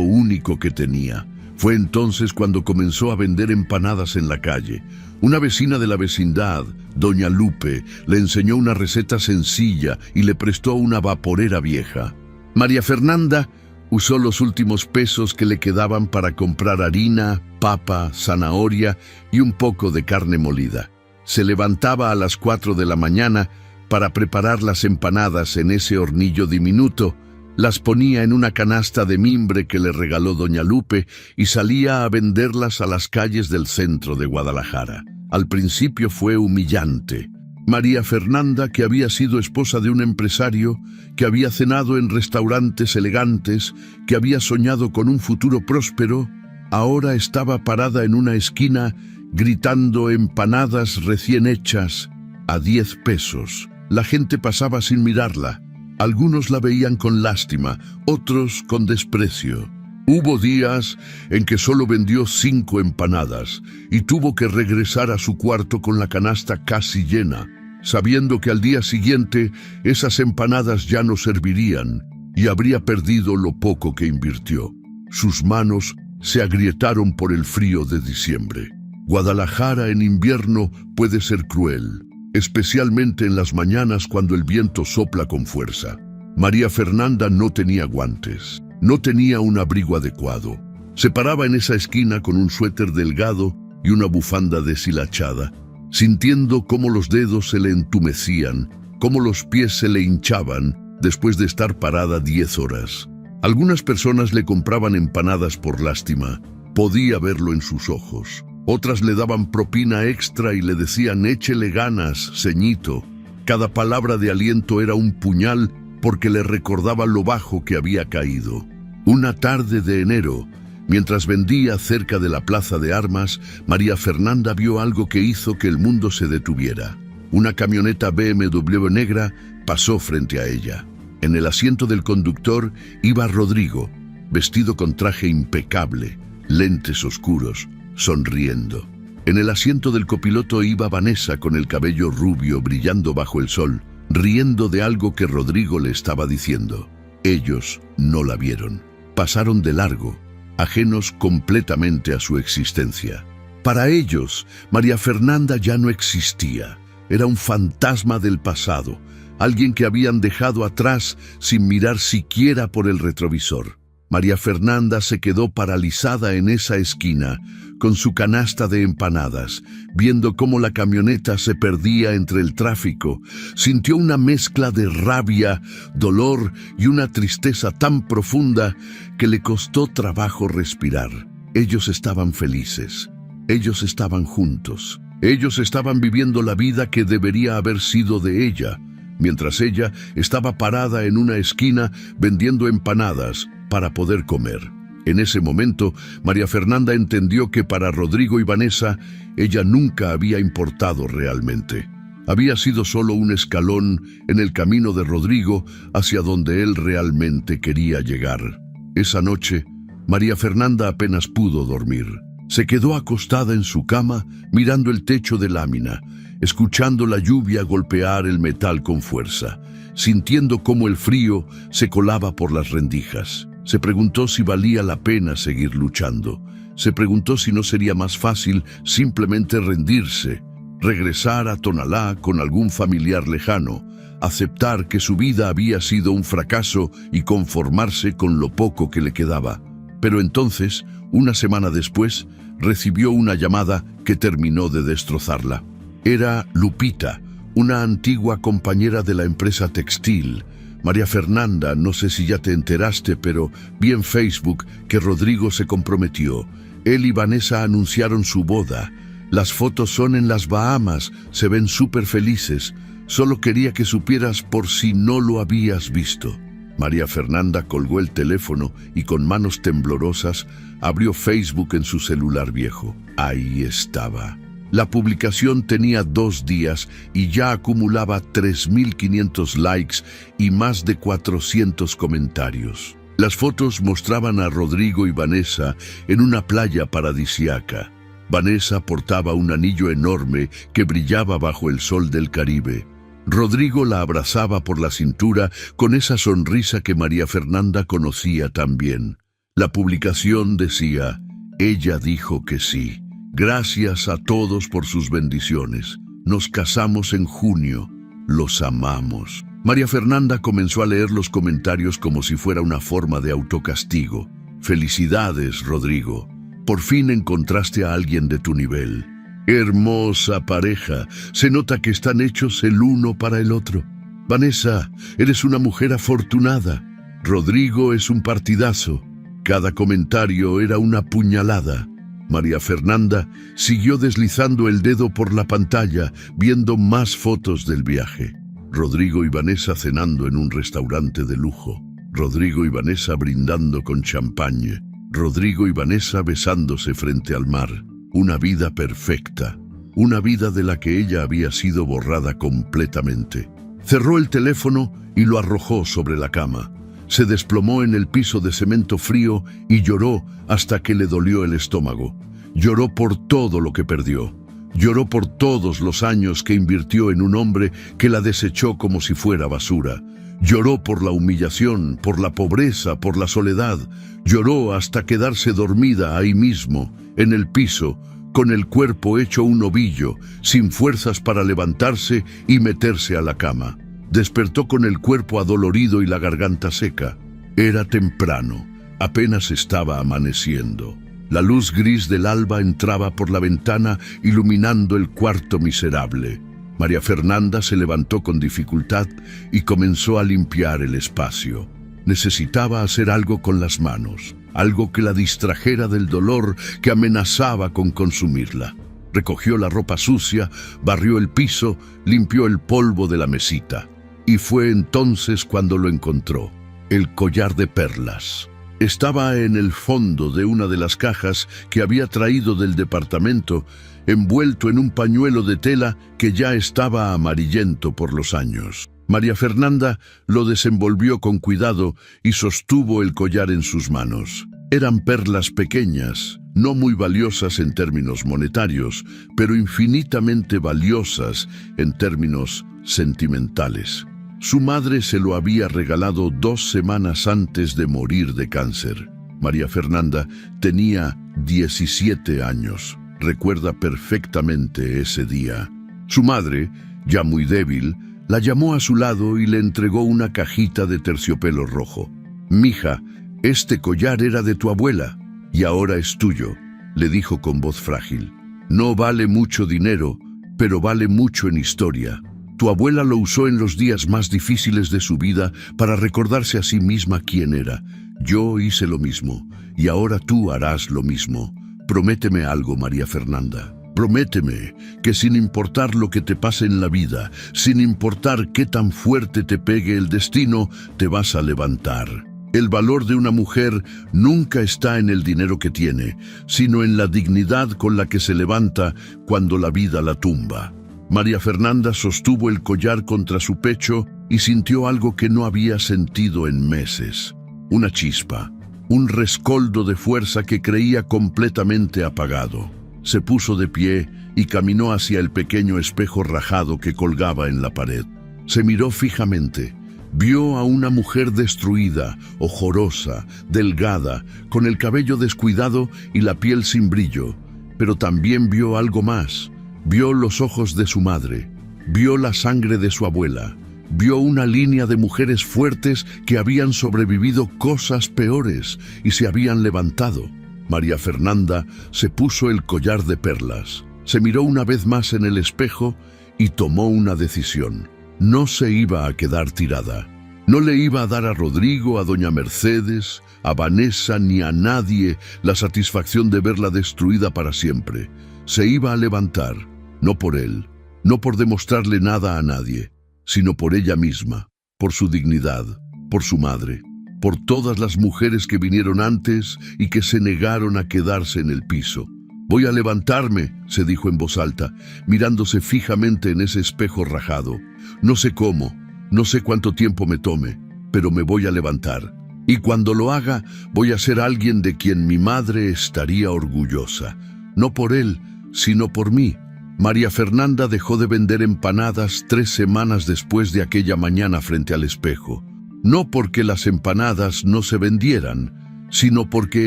único que tenía. Fue entonces cuando comenzó a vender empanadas en la calle. Una vecina de la vecindad, doña Lupe, le enseñó una receta sencilla y le prestó una vaporera vieja. María Fernanda usó los últimos pesos que le quedaban para comprar harina, papa, zanahoria y un poco de carne molida. Se levantaba a las 4 de la mañana para preparar las empanadas en ese hornillo diminuto, las ponía en una canasta de mimbre que le regaló doña Lupe y salía a venderlas a las calles del centro de Guadalajara. Al principio fue humillante. María Fernanda, que había sido esposa de un empresario, que había cenado en restaurantes elegantes, que había soñado con un futuro próspero, ahora estaba parada en una esquina gritando empanadas recién hechas a 10 pesos. La gente pasaba sin mirarla. Algunos la veían con lástima, otros con desprecio. Hubo días en que solo vendió 5 empanadas y tuvo que regresar a su cuarto con la canasta casi llena, sabiendo que al día siguiente esas empanadas ya no servirían y habría perdido lo poco que invirtió. Sus manos se agrietaron por el frío de diciembre. Guadalajara en invierno puede ser cruel, especialmente en las mañanas cuando el viento sopla con fuerza. María Fernanda no tenía guantes, no tenía un abrigo adecuado. Se paraba en esa esquina con un suéter delgado y una bufanda deshilachada, sintiendo cómo los dedos se le entumecían, cómo los pies se le hinchaban después de estar parada 10 horas. Algunas personas le compraban empanadas por lástima, podía verlo en sus ojos. Otras le daban propina extra y le decían: échele ganas, ceñito. Cada palabra de aliento era un puñal porque le recordaba lo bajo que había caído. Una tarde de enero, mientras vendía cerca de la plaza de armas, María Fernanda vio algo que hizo que el mundo se detuviera. Una camioneta BMW negra pasó frente a ella. En el asiento del conductor iba Rodrigo, vestido con traje impecable, lentes oscuros, sonriendo. En el asiento del copiloto iba Vanessa con el cabello rubio brillando bajo el sol, riendo de algo que Rodrigo le estaba diciendo. Ellos no la vieron. Pasaron de largo, ajenos completamente a su existencia. Para ellos, María Fernanda ya no existía. Era un fantasma del pasado, alguien que habían dejado atrás sin mirar siquiera por el retrovisor. María Fernanda se quedó paralizada en esa esquina, con su canasta de empanadas, viendo cómo la camioneta se perdía entre el tráfico. Sintió una mezcla de rabia, dolor y una tristeza tan profunda que le costó trabajo respirar. Ellos estaban felices. Ellos estaban juntos. Ellos estaban viviendo la vida que debería haber sido de ella, mientras ella estaba parada en una esquina vendiendo empanadas para poder comer. En ese momento, María Fernanda entendió que para Rodrigo y Vanessa, ella nunca había importado realmente. Había sido solo un escalón en el camino de Rodrigo hacia donde él realmente quería llegar. Esa noche, María Fernanda apenas pudo dormir. Se quedó acostada en su cama, mirando el techo de lámina, escuchando la lluvia golpear el metal con fuerza, sintiendo cómo el frío se colaba por las rendijas. Se preguntó si valía la pena seguir luchando. Se preguntó si no sería más fácil simplemente rendirse, regresar a Tonalá con algún familiar lejano, aceptar que su vida había sido un fracaso y conformarse con lo poco que le quedaba. Pero entonces, una semana después, recibió una llamada que terminó de destrozarla. Era Lupita, una antigua compañera de la empresa textil, María Fernanda, no sé si ya te enteraste, pero vi en Facebook que Rodrigo se comprometió. Él y Vanessa anunciaron su boda. Las fotos son en las Bahamas, se ven súper felices. Solo quería que supieras por si no lo habías visto. María Fernanda colgó el teléfono y con manos temblorosas abrió Facebook en su celular viejo. Ahí estaba. La publicación tenía 2 días y ya acumulaba 3.500 likes y más de 400 comentarios. Las fotos mostraban a Rodrigo y Vanessa en una playa paradisíaca. Vanessa portaba un anillo enorme que brillaba bajo el sol del Caribe. Rodrigo la abrazaba por la cintura con esa sonrisa que María Fernanda conocía tan bien. La publicación decía: ella dijo que sí. Gracias a todos por sus bendiciones. Nos casamos en junio. Los amamos. María Fernanda comenzó a leer los comentarios como si fuera una forma de autocastigo. Felicidades, Rodrigo. Por fin encontraste a alguien de tu nivel. Hermosa pareja. Se nota que están hechos el uno para el otro. Vanessa, eres una mujer afortunada. Rodrigo es un partidazo. Cada comentario era una puñalada. María Fernanda siguió deslizando el dedo por la pantalla, viendo más fotos del viaje. Rodrigo y Vanessa cenando en un restaurante de lujo. Rodrigo y Vanessa brindando con champagne. Rodrigo y Vanessa besándose frente al mar. Una vida perfecta. Una vida de la que ella había sido borrada completamente. Cerró el teléfono y lo arrojó sobre la cama. Se desplomó en el piso de cemento frío y lloró hasta que le dolió el estómago. Lloró por todo lo que perdió. Lloró por todos los años que invirtió en un hombre que la desechó como si fuera basura. Lloró por la humillación, por la pobreza, por la soledad. Lloró hasta quedarse dormida ahí mismo, en el piso, con el cuerpo hecho un ovillo, sin fuerzas para levantarse y meterse a la cama. Despertó con el cuerpo adolorido y la garganta seca. Era temprano, apenas estaba amaneciendo. La luz gris del alba entraba por la ventana, iluminando el cuarto miserable. María Fernanda se levantó con dificultad y comenzó a limpiar el espacio. Necesitaba hacer algo con las manos, algo que la distrajera del dolor que amenazaba con consumirla. Recogió la ropa sucia, barrió el piso, limpió el polvo de la mesita. Y fue entonces cuando lo encontró, el collar de perlas. Estaba en el fondo de una de las cajas que había traído del departamento, envuelto en un pañuelo de tela que ya estaba amarillento por los años. María Fernanda lo desenvolvió con cuidado y sostuvo el collar en sus manos. Eran perlas pequeñas, no muy valiosas en términos monetarios, pero infinitamente valiosas en términos sentimentales. Su madre se lo había regalado 2 semanas antes de morir de cáncer. María Fernanda tenía 17 años. Recuerda perfectamente ese día. Su madre, ya muy débil, la llamó a su lado y le entregó una cajita de terciopelo rojo. «Mija, este collar era de tu abuela y ahora es tuyo», le dijo con voz frágil. «No vale mucho dinero, pero vale mucho en historia. Tu abuela lo usó en los días más difíciles de su vida para recordarse a sí misma quién era. Yo hice lo mismo, y ahora tú harás lo mismo. Prométeme algo, María Fernanda. Prométeme que sin importar lo que te pase en la vida, sin importar qué tan fuerte te pegue el destino, te vas a levantar. El valor de una mujer nunca está en el dinero que tiene, sino en la dignidad con la que se levanta cuando la vida la tumba». María Fernanda sostuvo el collar contra su pecho y sintió algo que no había sentido en meses. Una chispa, un rescoldo de fuerza que creía completamente apagado. Se puso de pie y caminó hacia el pequeño espejo rajado que colgaba en la pared. Se miró fijamente. Vio a una mujer destruida, ojorosa, delgada, con el cabello descuidado y la piel sin brillo. Pero también vio algo más. Vio los ojos de su madre, vio la sangre de su abuela, vio una línea de mujeres fuertes que habían sobrevivido cosas peores y se habían levantado. María Fernanda se puso el collar de perlas, se miró una vez más en el espejo y tomó una decisión. No se iba a quedar tirada. No le iba a dar a Rodrigo, a doña Mercedes, a Vanessa ni a nadie la satisfacción de verla destruida para siempre. Se iba a levantar, no por él, no por demostrarle nada a nadie, sino por ella misma, por su dignidad, por su madre, por todas las mujeres que vinieron antes y que se negaron a quedarse en el piso. «Voy a levantarme», se dijo en voz alta, mirándose fijamente en ese espejo rajado. «No sé cómo, no sé cuánto tiempo me tome, pero me voy a levantar. Y cuando lo haga, voy a ser alguien de quien mi madre estaría orgullosa. No por él, sino por mí». María Fernanda dejó de vender empanadas 3 semanas después de aquella mañana frente al espejo. No porque las empanadas no se vendieran, sino porque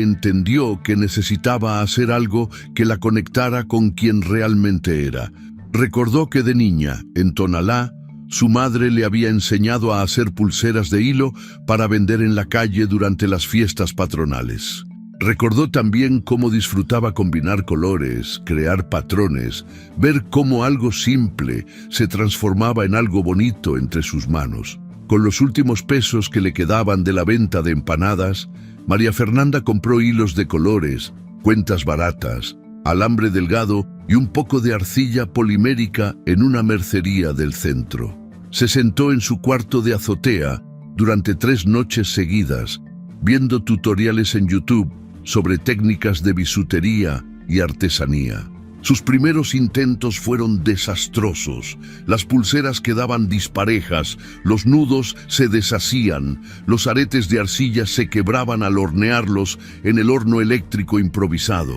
entendió que necesitaba hacer algo que la conectara con quien realmente era. Recordó que de niña, en Tonalá, su madre le había enseñado a hacer pulseras de hilo para vender en la calle durante las fiestas patronales. Recordó también cómo disfrutaba combinar colores, crear patrones, ver cómo algo simple se transformaba en algo bonito entre sus manos. Con los últimos pesos que le quedaban de la venta de empanadas, María Fernanda compró hilos de colores, cuentas baratas, alambre delgado y un poco de arcilla polimérica en una mercería del centro. Se sentó en su cuarto de azotea durante 3 noches seguidas, viendo tutoriales en YouTube sobre técnicas de bisutería y artesanía. Sus primeros intentos fueron desastrosos. Las pulseras quedaban disparejas, los nudos se deshacían, los aretes de arcilla se quebraban al hornearlos en el horno eléctrico improvisado.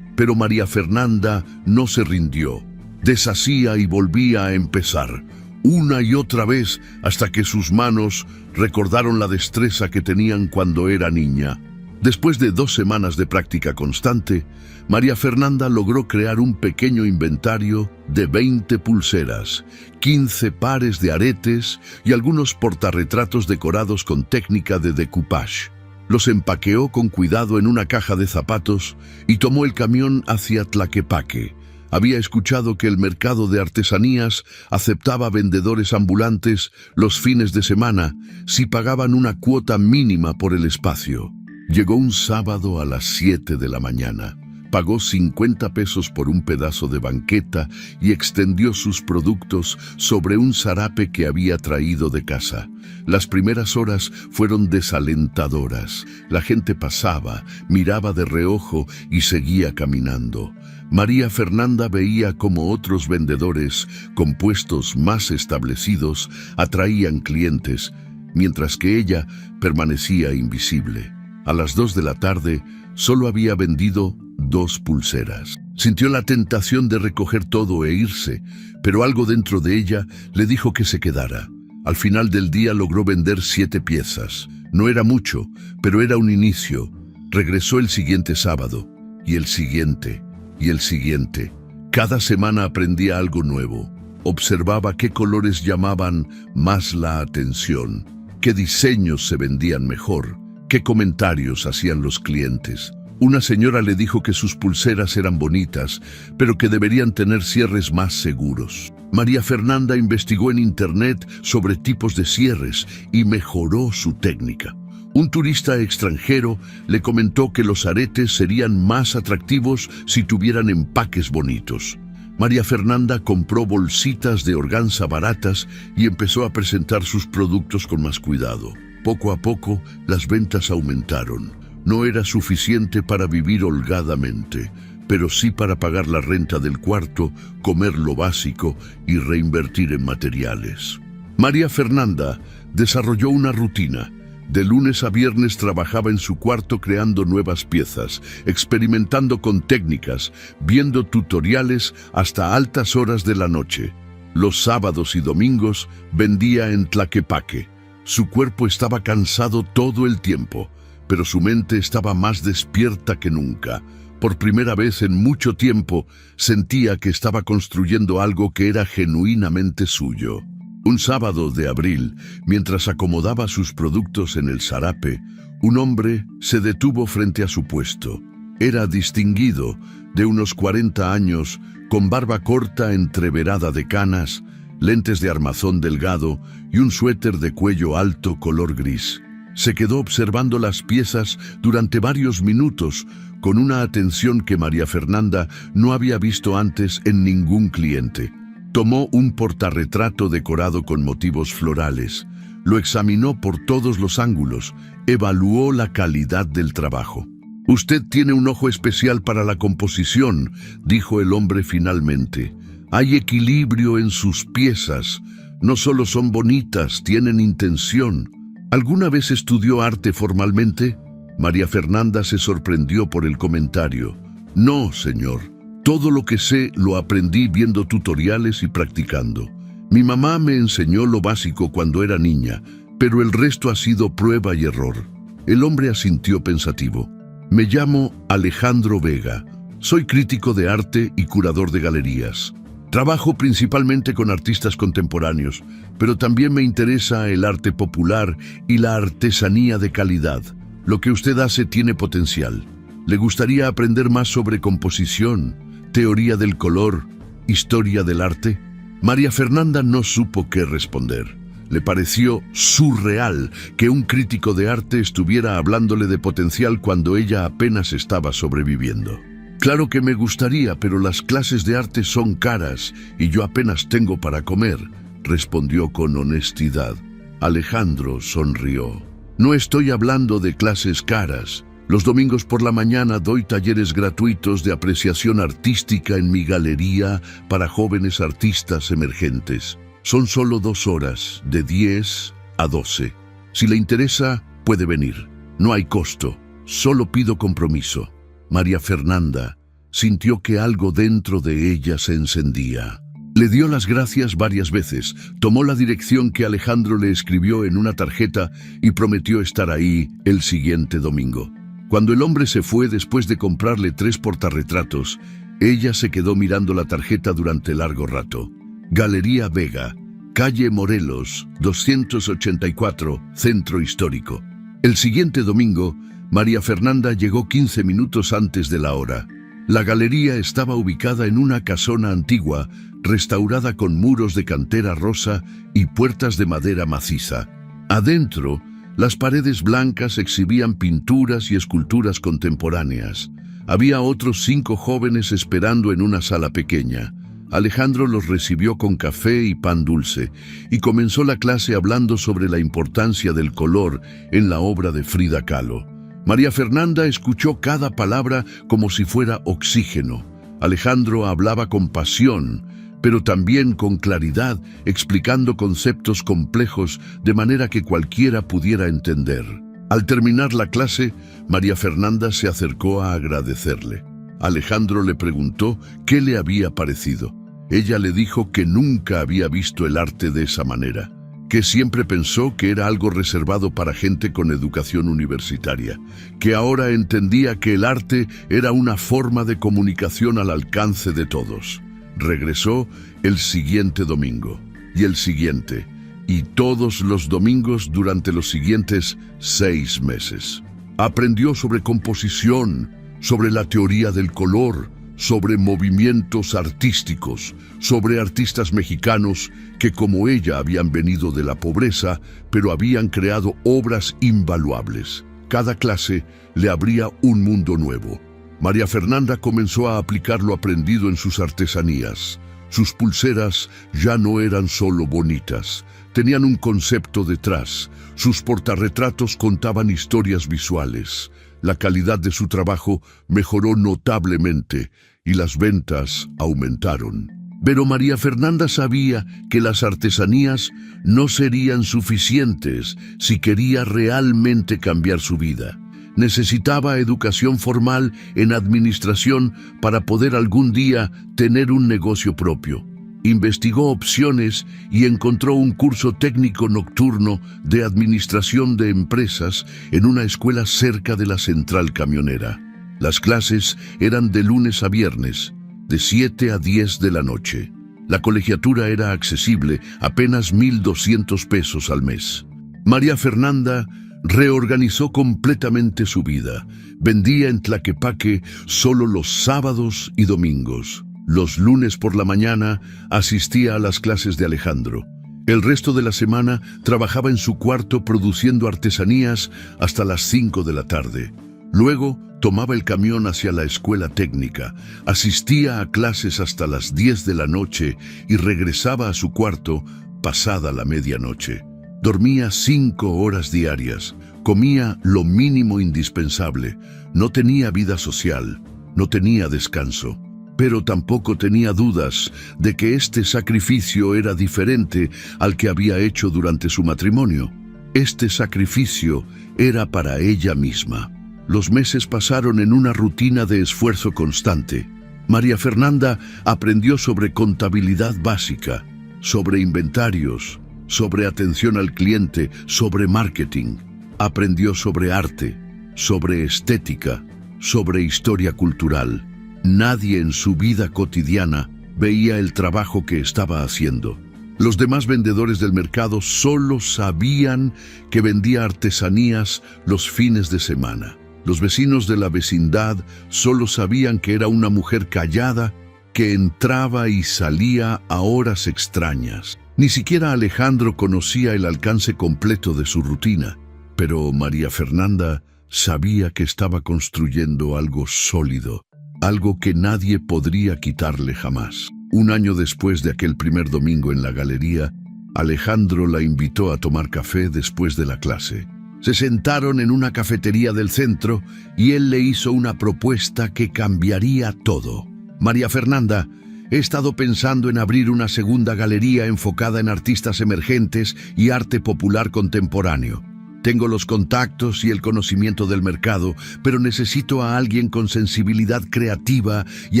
Pero María Fernanda no se rindió. Deshacía y volvía a empezar, una y otra vez, hasta que sus manos recordaron la destreza que tenían cuando era niña. Después de 2 semanas de práctica constante, María Fernanda logró crear un pequeño inventario de 20 pulseras, 15 pares de aretes y algunos portarretratos decorados con técnica de decoupage. Los empaqueó con cuidado en una caja de zapatos y tomó el camión hacia Tlaquepaque. Había escuchado que el mercado de artesanías aceptaba vendedores ambulantes los fines de semana si pagaban una cuota mínima por el espacio. Llegó un sábado a las 7 de la mañana. Pagó 50 pesos por un pedazo de banqueta y extendió sus productos sobre un zarape que había traído de casa. Las primeras horas fueron desalentadoras. La gente pasaba, miraba de reojo y seguía caminando. María Fernanda veía cómo otros vendedores, con puestos más establecidos, atraían clientes, mientras que ella permanecía invisible. A las 2 de la tarde, solo había vendido 2 pulseras. Sintió la tentación de recoger todo e irse, pero algo dentro de ella le dijo que se quedara. Al final del día logró vender 7 piezas. No era mucho, pero era un inicio. Regresó el siguiente sábado, y el siguiente, y el siguiente. Cada semana aprendía algo nuevo. Observaba qué colores llamaban más la atención, qué diseños se vendían mejor, qué comentarios hacían los clientes. Una señora le dijo que sus pulseras eran bonitas, pero que deberían tener cierres más seguros. María Fernanda investigó en internet sobre tipos de cierres y mejoró su técnica. Un turista extranjero le comentó que los aretes serían más atractivos si tuvieran empaques bonitos. María Fernanda compró bolsitas de organza baratas y empezó a presentar sus productos con más cuidado. Poco a poco, las ventas aumentaron. No era suficiente para vivir holgadamente, pero sí para pagar la renta del cuarto, comer lo básico y reinvertir en materiales. María Fernanda desarrolló una rutina. De lunes a viernes trabajaba en su cuarto creando nuevas piezas, experimentando con técnicas, viendo tutoriales hasta altas horas de la noche. Los sábados y domingos vendía en Tlaquepaque. Su cuerpo estaba cansado todo el tiempo, pero su mente estaba más despierta que nunca. Por primera vez en mucho tiempo, sentía que estaba construyendo algo que era genuinamente suyo. Un sábado de abril, mientras acomodaba sus productos en el zarape, un hombre se detuvo frente a su puesto. Era distinguido, de unos 40 años, con barba corta entreverada de canas, lentes de armazón delgado y un suéter de cuello alto color gris. Se quedó observando las piezas durante varios minutos con una atención que María Fernanda no había visto antes en ningún cliente. Tomó un portarretrato decorado con motivos florales, lo examinó por todos los ángulos, evaluó la calidad del trabajo. «Usted tiene un ojo especial para la composición», dijo el hombre finalmente. «Hay equilibrio en sus piezas. No solo son bonitas, tienen intención». ¿Alguna vez estudió arte formalmente? María Fernanda se sorprendió por el comentario. «No, señor. Todo lo que sé lo aprendí viendo tutoriales y practicando. Mi mamá me enseñó lo básico cuando era niña, pero el resto ha sido prueba y error». El hombre asintió pensativo. «Me llamo Alejandro Vega. Soy crítico de arte y curador de galerías. Trabajo principalmente con artistas contemporáneos, pero también me interesa el arte popular y la artesanía de calidad. Lo que usted hace tiene potencial. ¿Le gustaría aprender más sobre composición, teoría del color, historia del arte?» María Fernanda no supo qué responder. Le pareció surreal que un crítico de arte estuviera hablándole de potencial cuando ella apenas estaba sobreviviendo. «Claro que me gustaría, pero las clases de arte son caras y yo apenas tengo para comer», respondió con honestidad. Alejandro sonrió. «No estoy hablando de clases caras. Los domingos por la mañana doy talleres gratuitos de apreciación artística en mi galería para jóvenes artistas emergentes. Son solo 2 horas, de 10 a 12. Si le interesa, puede venir. No hay costo, solo pido compromiso». María Fernanda sintió que algo dentro de ella se encendía. Le dio las gracias varias veces, tomó la dirección que Alejandro le escribió en una tarjeta y prometió estar ahí el siguiente domingo. Cuando el hombre se fue después de comprarle 3 portarretratos, ella se quedó mirando la tarjeta durante largo rato. Galería Vega, calle Morelos, 284, Centro Histórico. El siguiente domingo, María Fernanda llegó 15 minutos antes de la hora. La galería estaba ubicada en una casona antigua, restaurada con muros de cantera rosa y puertas de madera maciza. Adentro, las paredes blancas exhibían pinturas y esculturas contemporáneas. Había otros 5 jóvenes esperando en una sala pequeña. Alejandro los recibió con café y pan dulce y comenzó la clase hablando sobre la importancia del color en la obra de Frida Kahlo. María Fernanda escuchó cada palabra como si fuera oxígeno. Alejandro hablaba con pasión, pero también con claridad, explicando conceptos complejos de manera que cualquiera pudiera entender. Al terminar la clase, María Fernanda se acercó a agradecerle. Alejandro le preguntó qué le había parecido. Ella le dijo que nunca había visto el arte de esa manera, que siempre pensó que era algo reservado para gente con educación universitaria, que ahora entendía que el arte era una forma de comunicación al alcance de todos. Regresó el siguiente domingo, y el siguiente, y todos los domingos durante los siguientes 6 meses. Aprendió sobre composición, sobre la teoría del color, sobre movimientos artísticos, sobre artistas mexicanos que como ella habían venido de la pobreza, pero habían creado obras invaluables. Cada clase le abría un mundo nuevo. María Fernanda comenzó a aplicar lo aprendido en sus artesanías. Sus pulseras ya no eran solo bonitas, tenían un concepto detrás. Sus portarretratos contaban historias visuales. La calidad de su trabajo mejoró notablemente y las ventas aumentaron. Pero María Fernanda sabía que las artesanías no serían suficientes si quería realmente cambiar su vida. Necesitaba educación formal en administración para poder algún día tener un negocio propio. Investigó opciones y encontró un curso técnico nocturno de administración de empresas en una escuela cerca de la central camionera. Las clases eran de lunes a viernes, de 7 a 10 de la noche. La colegiatura era accesible, apenas 1,200 pesos al mes. María Fernanda reorganizó completamente su vida. Vendía en Tlaquepaque solo los sábados y domingos. Los lunes por la mañana asistía a las clases de Alejandro. El resto de la semana trabajaba en su cuarto produciendo artesanías hasta las 5 de la tarde. Luego tomaba el camión hacia la escuela técnica, asistía a clases hasta las 10 de la noche y regresaba a su cuarto pasada la medianoche. Dormía 5 horas diarias, comía lo mínimo indispensable, no tenía vida social, no tenía descanso. Pero tampoco tenía dudas de que este sacrificio era diferente al que había hecho durante su matrimonio. Este sacrificio era para ella misma. Los meses pasaron en una rutina de esfuerzo constante. María Fernanda aprendió sobre contabilidad básica, sobre inventarios, sobre atención al cliente, sobre marketing. Aprendió sobre arte, sobre estética, sobre historia cultural. Nadie en su vida cotidiana veía el trabajo que estaba haciendo. Los demás vendedores del mercado solo sabían que vendía artesanías los fines de semana. Los vecinos de la vecindad solo sabían que era una mujer callada que entraba y salía a horas extrañas. Ni siquiera Alejandro conocía el alcance completo de su rutina, pero María Fernanda sabía que estaba construyendo algo sólido. Algo que nadie podría quitarle jamás. Un año después de aquel primer domingo en la galería, Alejandro la invitó a tomar café después de la clase. Se sentaron en una cafetería del centro y él le hizo una propuesta que cambiaría todo. María Fernanda, he estado pensando en abrir una segunda galería enfocada en artistas emergentes y arte popular contemporáneo. Tengo los contactos y el conocimiento del mercado, pero necesito a alguien con sensibilidad creativa y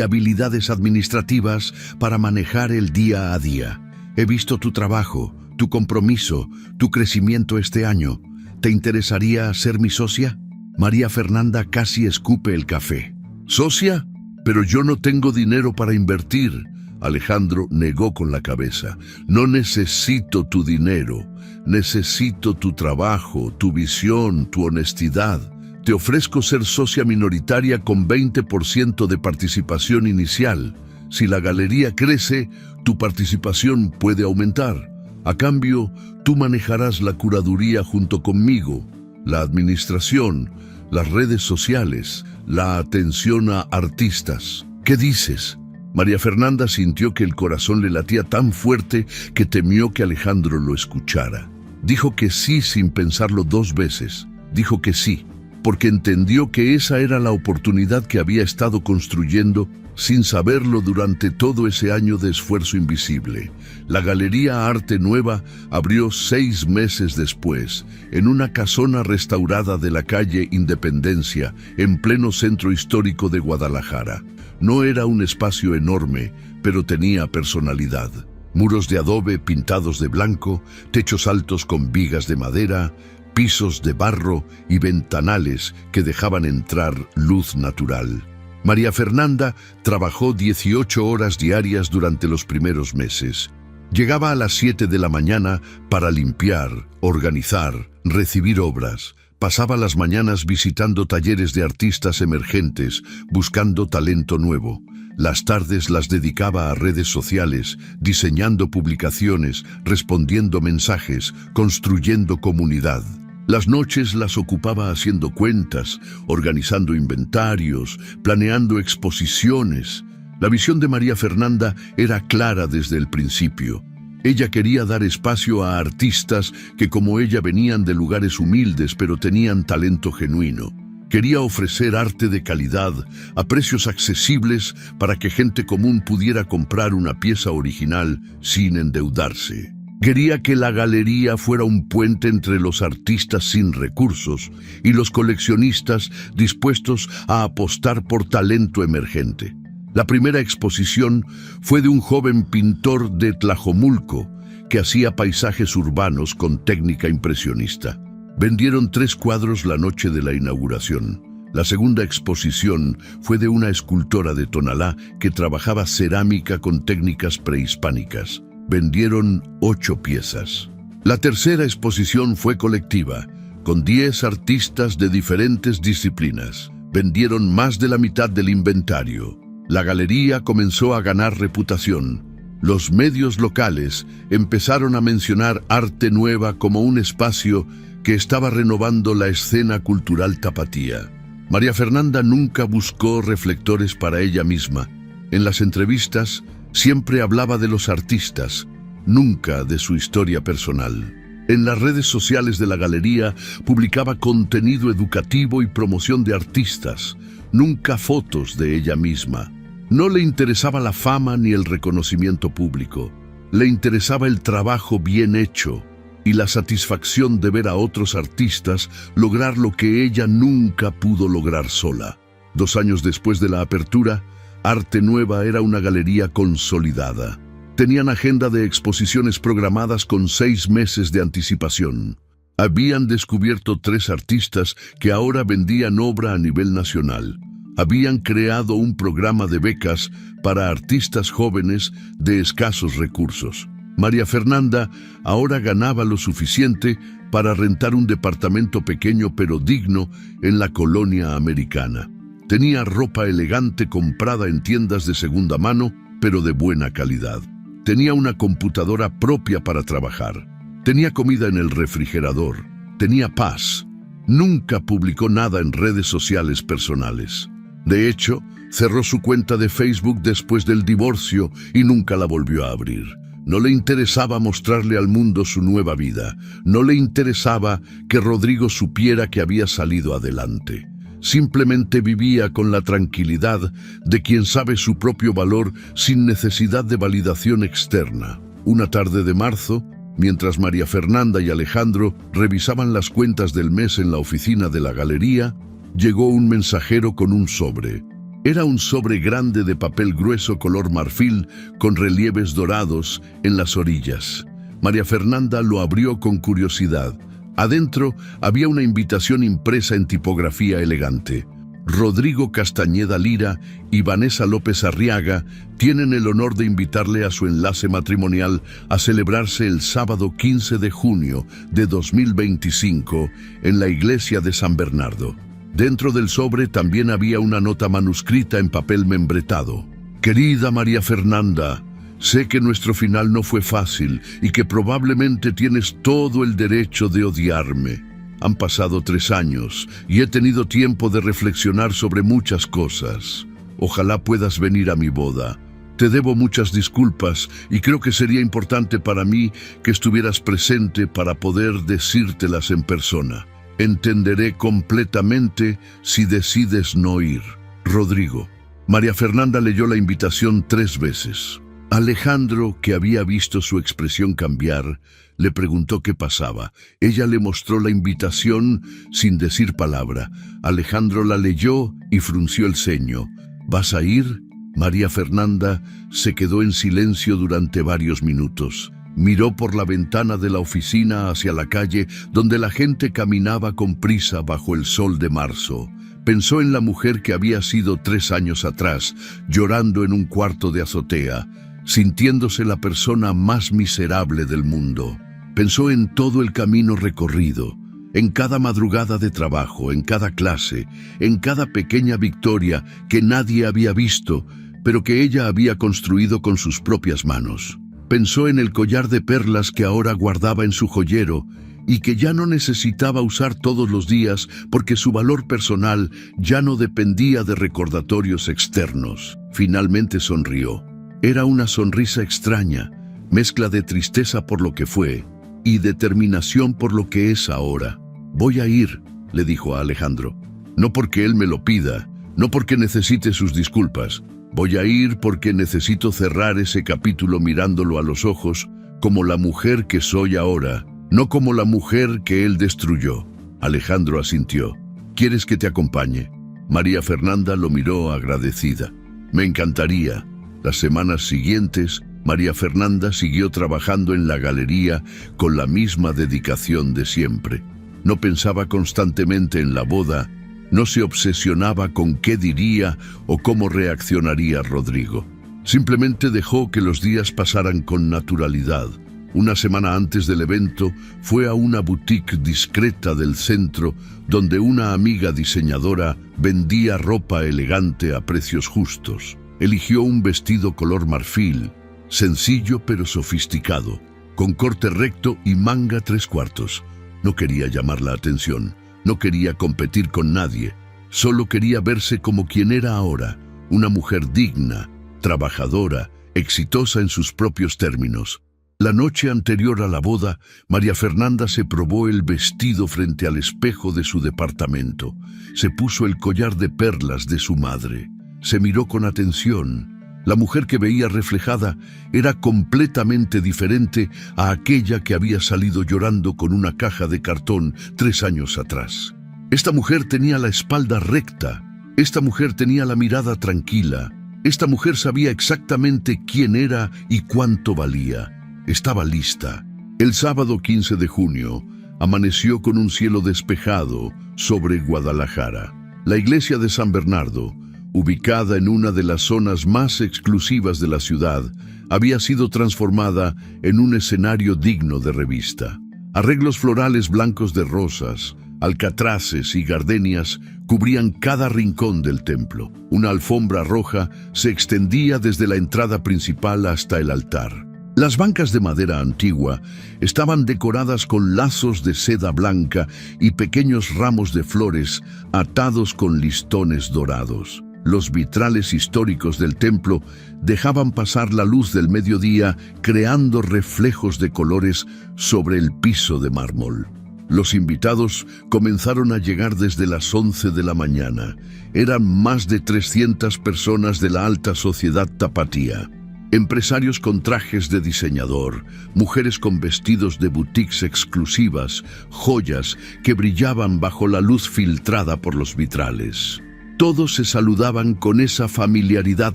habilidades administrativas para manejar el día a día. He visto tu trabajo, tu compromiso, tu crecimiento este año. ¿Te interesaría ser mi socia? María Fernanda casi escupe el café. ¿Socia? Pero yo no tengo dinero para invertir. Alejandro negó con la cabeza. No necesito tu dinero. Necesito tu trabajo, tu visión, tu honestidad. Te ofrezco ser socia minoritaria con 20% de participación inicial. Si la galería crece, tu participación puede aumentar. A cambio, tú manejarás la curaduría junto conmigo, la administración, las redes sociales, la atención a artistas. ¿Qué dices? María Fernanda sintió que el corazón le latía tan fuerte que temió que Alejandro lo escuchara. Dijo que sí sin pensarlo 2 veces. Dijo que sí, porque entendió que esa era la oportunidad que había estado construyendo sin saberlo durante todo ese año de esfuerzo invisible. La Galería Arte Nueva abrió 6 meses después, en una casona restaurada de la calle Independencia, en pleno centro histórico de Guadalajara. No era un espacio enorme, pero tenía personalidad. Muros de adobe pintados de blanco, techos altos con vigas de madera, pisos de barro y ventanales que dejaban entrar luz natural. María Fernanda trabajó 18 horas diarias durante los primeros meses. Llegaba a las 7 de la mañana para limpiar, organizar, recibir obras. Pasaba las mañanas visitando talleres de artistas emergentes, buscando talento nuevo. Las tardes las dedicaba a redes sociales, diseñando publicaciones, respondiendo mensajes, construyendo comunidad. Las noches las ocupaba haciendo cuentas, organizando inventarios, planeando exposiciones. La visión de María Fernanda era clara desde el principio. Ella quería dar espacio a artistas que como ella venían de lugares humildes pero tenían talento genuino. Quería ofrecer arte de calidad a precios accesibles para que gente común pudiera comprar una pieza original sin endeudarse. Quería que la galería fuera un puente entre los artistas sin recursos y los coleccionistas dispuestos a apostar por talento emergente. La primera exposición fue de un joven pintor de Tlajomulco que hacía paisajes urbanos con técnica impresionista. Vendieron 3 cuadros la noche de la inauguración. La segunda exposición fue de una escultora de Tonalá que trabajaba cerámica con técnicas prehispánicas. Vendieron 8 piezas. La tercera exposición fue colectiva, con 10 artistas de diferentes disciplinas. Vendieron más de la mitad del inventario. La galería comenzó a ganar reputación. Los medios locales empezaron a mencionar Arte Nueva como un espacio que estaba renovando la escena cultural tapatía. María Fernanda nunca buscó reflectores para ella misma. En las entrevistas siempre hablaba de los artistas, nunca de su historia personal. En las redes sociales de la galería publicaba contenido educativo y promoción de artistas, nunca fotos de ella misma. No le interesaba la fama ni el reconocimiento público. Le interesaba el trabajo bien hecho y la satisfacción de ver a otros artistas lograr lo que ella nunca pudo lograr sola. 2 años después de la apertura, Arte Nueva era una galería consolidada. Tenían agenda de exposiciones programadas con 6 meses de anticipación. Habían descubierto 3 artistas que ahora vendían obra a nivel nacional. Habían creado un programa de becas para artistas jóvenes de escasos recursos. María Fernanda ahora ganaba lo suficiente para rentar un departamento pequeño pero digno en la colonia americana. Tenía ropa elegante comprada en tiendas de segunda mano, pero de buena calidad. Tenía una computadora propia para trabajar. Tenía comida en el refrigerador. Tenía paz. Nunca publicó nada en redes sociales personales. De hecho, cerró su cuenta de Facebook después del divorcio y nunca la volvió a abrir. No le interesaba mostrarle al mundo su nueva vida. No le interesaba que Rodrigo supiera que había salido adelante. Simplemente vivía con la tranquilidad de quien sabe su propio valor sin necesidad de validación externa. Una tarde de marzo, mientras María Fernanda y Alejandro revisaban las cuentas del mes en la oficina de la galería, llegó un mensajero con un sobre. Era un sobre grande de papel grueso color marfil con relieves dorados en las orillas. María Fernanda lo abrió con curiosidad. Adentro había una invitación impresa en tipografía elegante. Rodrigo Castañeda Lira y Vanessa López Arriaga tienen el honor de invitarle a su enlace matrimonial a celebrarse el sábado 15 de junio de 2025 en la iglesia de San Bernardo. Dentro del sobre también había una nota manuscrita en papel membretado. Querida María Fernanda, sé que nuestro final no fue fácil y que probablemente tienes todo el derecho de odiarme. Han pasado 3 años y he tenido tiempo de reflexionar sobre muchas cosas. Ojalá puedas venir a mi boda. Te debo muchas disculpas y creo que sería importante para mí que estuvieras presente para poder decírtelas en persona. Entenderé completamente si decides no ir. Rodrigo. María Fernanda leyó la invitación 3 veces. Alejandro, que había visto su expresión cambiar, le preguntó qué pasaba. Ella le mostró la invitación sin decir palabra. Alejandro la leyó y frunció el ceño. ¿Vas a ir? María Fernanda se quedó en silencio durante varios minutos. Miró por la ventana de la oficina hacia la calle donde la gente caminaba con prisa bajo el sol de marzo. Pensó en la mujer que había sido 3 años atrás, llorando en un cuarto de azotea, sintiéndose la persona más miserable del mundo. Pensó en todo el camino recorrido, en cada madrugada de trabajo, en cada clase, en cada pequeña victoria que nadie había visto, pero que ella había construido con sus propias manos. Pensó en el collar de perlas que ahora guardaba en su joyero y que ya no necesitaba usar todos los días porque su valor personal ya no dependía de recordatorios externos. Finalmente sonrió. Era una sonrisa extraña, mezcla de tristeza por lo que fue y determinación por lo que es ahora. Voy a ir, le dijo a Alejandro. No porque él me lo pida, no porque necesite sus disculpas. Voy a ir porque necesito cerrar ese capítulo mirándolo a los ojos como la mujer que soy ahora, no como la mujer que él destruyó. Alejandro asintió. ¿Quieres que te acompañe? María Fernanda lo miró agradecida. Me encantaría. Las semanas siguientes, María Fernanda siguió trabajando en la galería con la misma dedicación de siempre. No pensaba constantemente en la boda, no se obsesionaba con qué diría o cómo reaccionaría Rodrigo. Simplemente dejó que los días pasaran con naturalidad. Una semana antes del evento, fue a una boutique discreta del centro donde una amiga diseñadora vendía ropa elegante a precios justos. Eligió un vestido color marfil, sencillo pero sofisticado, con corte recto y manga 3/4. No quería llamar la atención, no quería competir con nadie, solo quería verse como quien era ahora, una mujer digna, trabajadora, exitosa en sus propios términos. La noche anterior a la boda, María Fernanda se probó el vestido frente al espejo de su departamento. Se puso el collar de perlas de su madre. Se miró con atención. La mujer que veía reflejada era completamente diferente a aquella que había salido llorando con una caja de cartón 3 años atrás. Esta mujer tenía la espalda recta. Esta mujer tenía la mirada tranquila. Esta mujer sabía exactamente quién era y cuánto valía. Estaba lista. El sábado 15 de junio amaneció con un cielo despejado sobre Guadalajara. La iglesia de San Bernardo, ubicada en una de las zonas más exclusivas de la ciudad, había sido transformada en un escenario digno de revista. Arreglos florales blancos de rosas, alcatraces y gardenias cubrían cada rincón del templo. Una alfombra roja se extendía desde la entrada principal hasta el altar. Las bancas de madera antigua estaban decoradas con lazos de seda blanca y pequeños ramos de flores atados con listones dorados. Los vitrales históricos del templo dejaban pasar la luz del mediodía, creando reflejos de colores sobre el piso de mármol. Los invitados comenzaron a llegar desde las 11 de la mañana. Eran más de 300 personas de la alta sociedad tapatía. Empresarios con trajes de diseñador, mujeres con vestidos de boutiques exclusivas, joyas que brillaban bajo la luz filtrada por los vitrales. Todos se saludaban con esa familiaridad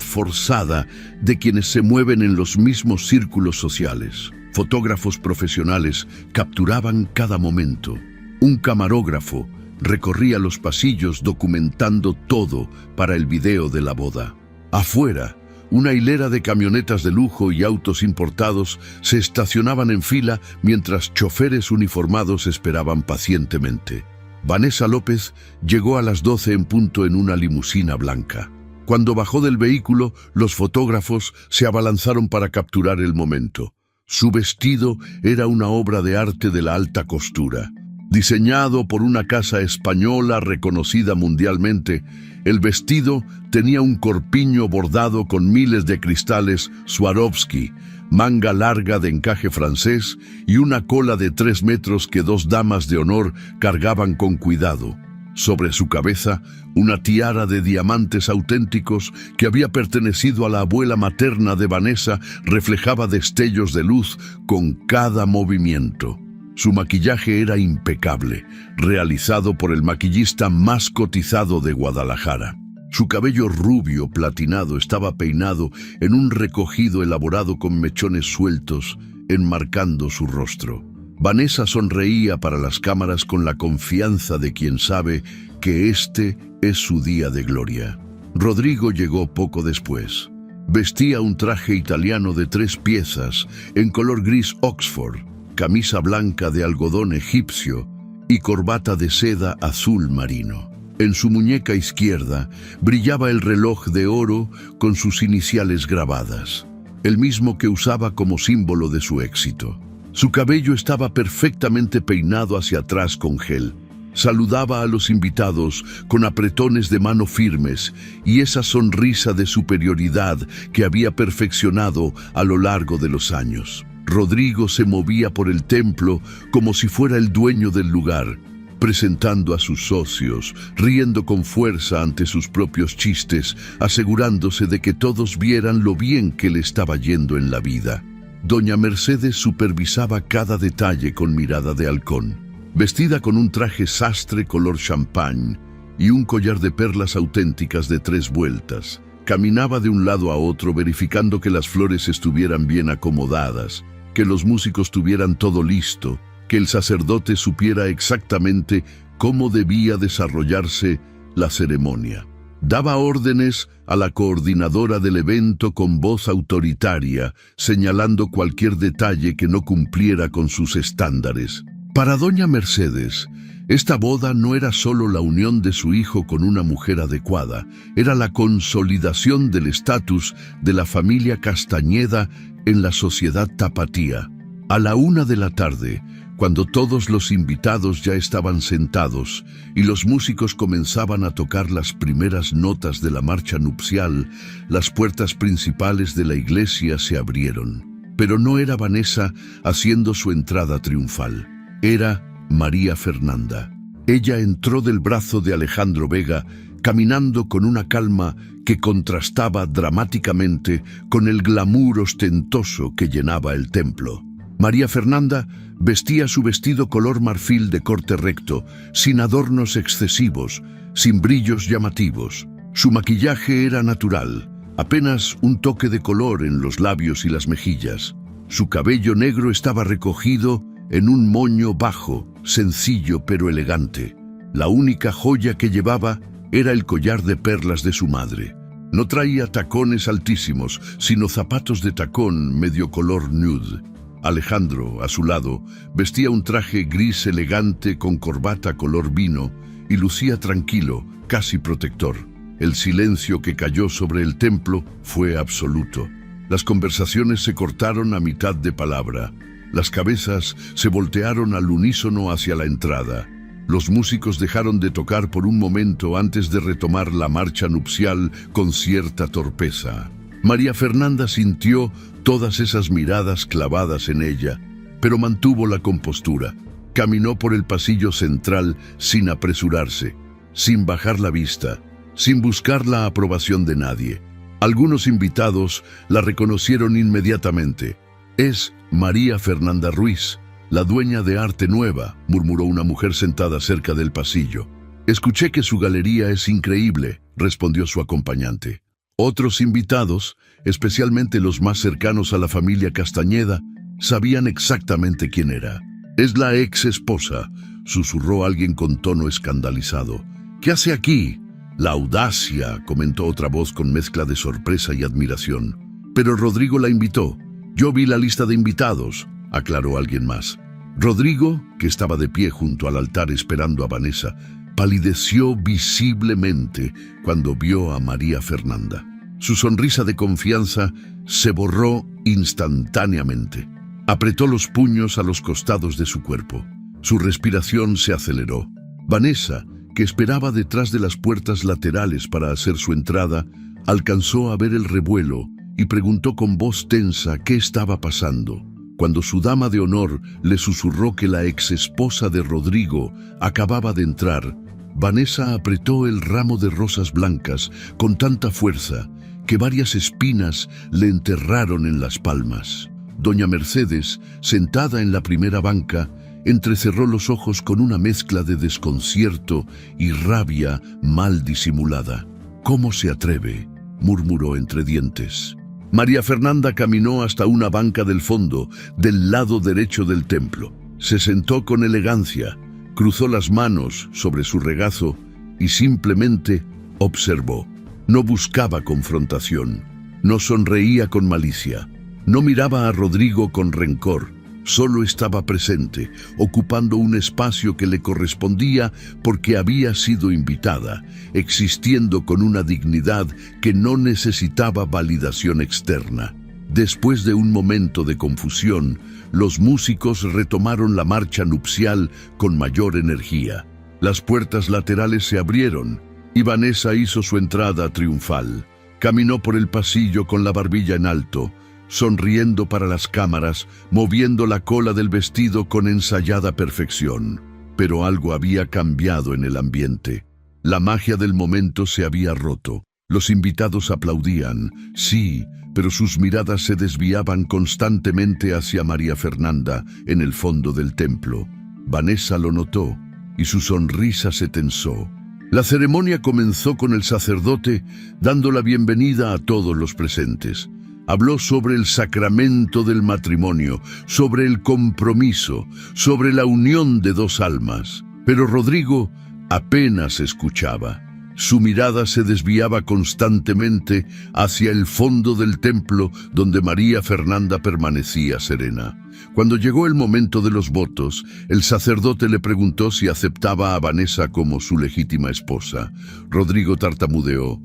forzada de quienes se mueven en los mismos círculos sociales. Fotógrafos profesionales capturaban cada momento. Un camarógrafo recorría los pasillos documentando todo para el video de la boda. Afuera, una hilera de camionetas de lujo y autos importados se estacionaban en fila mientras choferes uniformados esperaban pacientemente. Vanessa López llegó a las 12 en punto en una limusina blanca. Cuando bajó del vehículo, los fotógrafos se abalanzaron para capturar el momento. Su vestido era una obra de arte de la alta costura. Diseñado por una casa española reconocida mundialmente, el vestido tenía un corpiño bordado con miles de cristales Swarovski, manga larga de encaje francés y una cola de 3 metros que 2 damas de honor cargaban con cuidado. Sobre su cabeza, una tiara de diamantes auténticos que había pertenecido a la abuela materna de Vanessa reflejaba destellos de luz con cada movimiento. Su maquillaje era impecable, realizado por el maquillista más cotizado de Guadalajara. Su cabello rubio platinado estaba peinado en un recogido elaborado con mechones sueltos, enmarcando su rostro. Vanessa sonreía para las cámaras con la confianza de quien sabe que este es su día de gloria. Rodrigo llegó poco después. Vestía un traje italiano de 3 piezas en color gris Oxford, camisa blanca de algodón egipcio y corbata de seda azul marino. En su muñeca izquierda brillaba el reloj de oro con sus iniciales grabadas, el mismo que usaba como símbolo de su éxito. Su cabello estaba perfectamente peinado hacia atrás con gel. Saludaba a los invitados con apretones de mano firmes y esa sonrisa de superioridad que había perfeccionado a lo largo de los años. Rodrigo se movía por el templo como si fuera el dueño del lugar, presentando a sus socios, riendo con fuerza ante sus propios chistes, asegurándose de que todos vieran lo bien que le estaba yendo en la vida. Doña Mercedes supervisaba cada detalle con mirada de halcón. Vestida con un traje sastre color champán y un collar de perlas auténticas de 3 vueltas, caminaba de un lado a otro verificando que las flores estuvieran bien acomodadas, que los músicos tuvieran todo listo, que el sacerdote supiera exactamente cómo debía desarrollarse la ceremonia. Daba órdenes a la coordinadora del evento con voz autoritaria, señalando cualquier detalle que no cumpliera con sus estándares. Para doña Mercedes, esta boda no era solo la unión de su hijo con una mujer adecuada, era la consolidación del estatus de la familia Castañeda en la sociedad tapatía. A la 1 de la tarde, cuando todos los invitados ya estaban sentados y los músicos comenzaban a tocar las primeras notas de la marcha nupcial, las puertas principales de la iglesia se abrieron. Pero no era Vanessa haciendo su entrada triunfal, era María Fernanda. Ella entró del brazo de Alejandro Vega, caminando con una calma que contrastaba dramáticamente con el glamour ostentoso que llenaba el templo. María Fernanda vestía su vestido color marfil de corte recto, sin adornos excesivos, sin brillos llamativos. Su maquillaje era natural, apenas un toque de color en los labios y las mejillas. Su cabello negro estaba recogido en un moño bajo, sencillo pero elegante. La única joya que llevaba era el collar de perlas de su madre. No traía tacones altísimos, sino zapatos de tacón medio color nude. Alejandro, a su lado, vestía un traje gris elegante con corbata color vino y lucía tranquilo, casi protector. El silencio que cayó sobre el templo fue absoluto. Las conversaciones se cortaron a mitad de palabra. Las cabezas se voltearon al unísono hacia la entrada. Los músicos dejaron de tocar por un momento antes de retomar la marcha nupcial con cierta torpeza. María Fernanda sintió todas esas miradas clavadas en ella, pero mantuvo la compostura. Caminó por el pasillo central sin apresurarse, sin bajar la vista, sin buscar la aprobación de nadie. Algunos invitados la reconocieron inmediatamente. «Es María Fernanda Ruiz, la dueña de Arte Nueva», murmuró una mujer sentada cerca del pasillo. «Escuché que su galería es increíble», respondió su acompañante. Otros invitados, especialmente los más cercanos a la familia Castañeda, sabían exactamente quién era. «Es la ex esposa», susurró alguien con tono escandalizado. «¿Qué hace aquí?» «La audacia», comentó otra voz con mezcla de sorpresa y admiración. «Pero Rodrigo la invitó». «Yo vi la lista de invitados», aclaró alguien más. Rodrigo, que estaba de pie junto al altar esperando a Vanessa, palideció visiblemente cuando vio a María Fernanda. Su sonrisa de confianza se borró instantáneamente. Apretó los puños a los costados de su cuerpo. Su respiración se aceleró. Vanessa, que esperaba detrás de las puertas laterales para hacer su entrada, alcanzó a ver el revuelo y preguntó con voz tensa qué estaba pasando. Cuando su dama de honor le susurró que la exesposa de Rodrigo acababa de entrar, Vanessa apretó el ramo de rosas blancas con tanta fuerza que varias espinas le enterraron en las palmas. Doña Mercedes, sentada en la primera banca, entrecerró los ojos con una mezcla de desconcierto y rabia mal disimulada. «¿Cómo se atreve?», murmuró entre dientes. María Fernanda caminó hasta una banca del fondo, del lado derecho del templo. Se sentó con elegancia, cruzó las manos sobre su regazo y simplemente observó. No buscaba confrontación, no sonreía con malicia, no miraba a Rodrigo con rencor, solo estaba presente, ocupando un espacio que le correspondía porque había sido invitada, existiendo con una dignidad que no necesitaba validación externa. Después de un momento de confusión, los músicos retomaron la marcha nupcial con mayor energía. Las puertas laterales se abrieron y Vanessa hizo su entrada triunfal. Caminó por el pasillo con la barbilla en alto, sonriendo para las cámaras, moviendo la cola del vestido con ensayada perfección. Pero algo había cambiado en el ambiente. La magia del momento se había roto. Los invitados aplaudían, sí, pero sus miradas se desviaban constantemente hacia María Fernanda en el fondo del templo. Vanessa lo notó y su sonrisa se tensó. La ceremonia comenzó con el sacerdote dando la bienvenida a todos los presentes. Habló sobre el sacramento del matrimonio, sobre el compromiso, sobre la unión de dos almas. Pero Rodrigo apenas escuchaba. Su mirada se desviaba constantemente hacia el fondo del templo donde María Fernanda permanecía serena. Cuando llegó el momento de los votos, el sacerdote le preguntó si aceptaba a Vanessa como su legítima esposa. Rodrigo tartamudeó.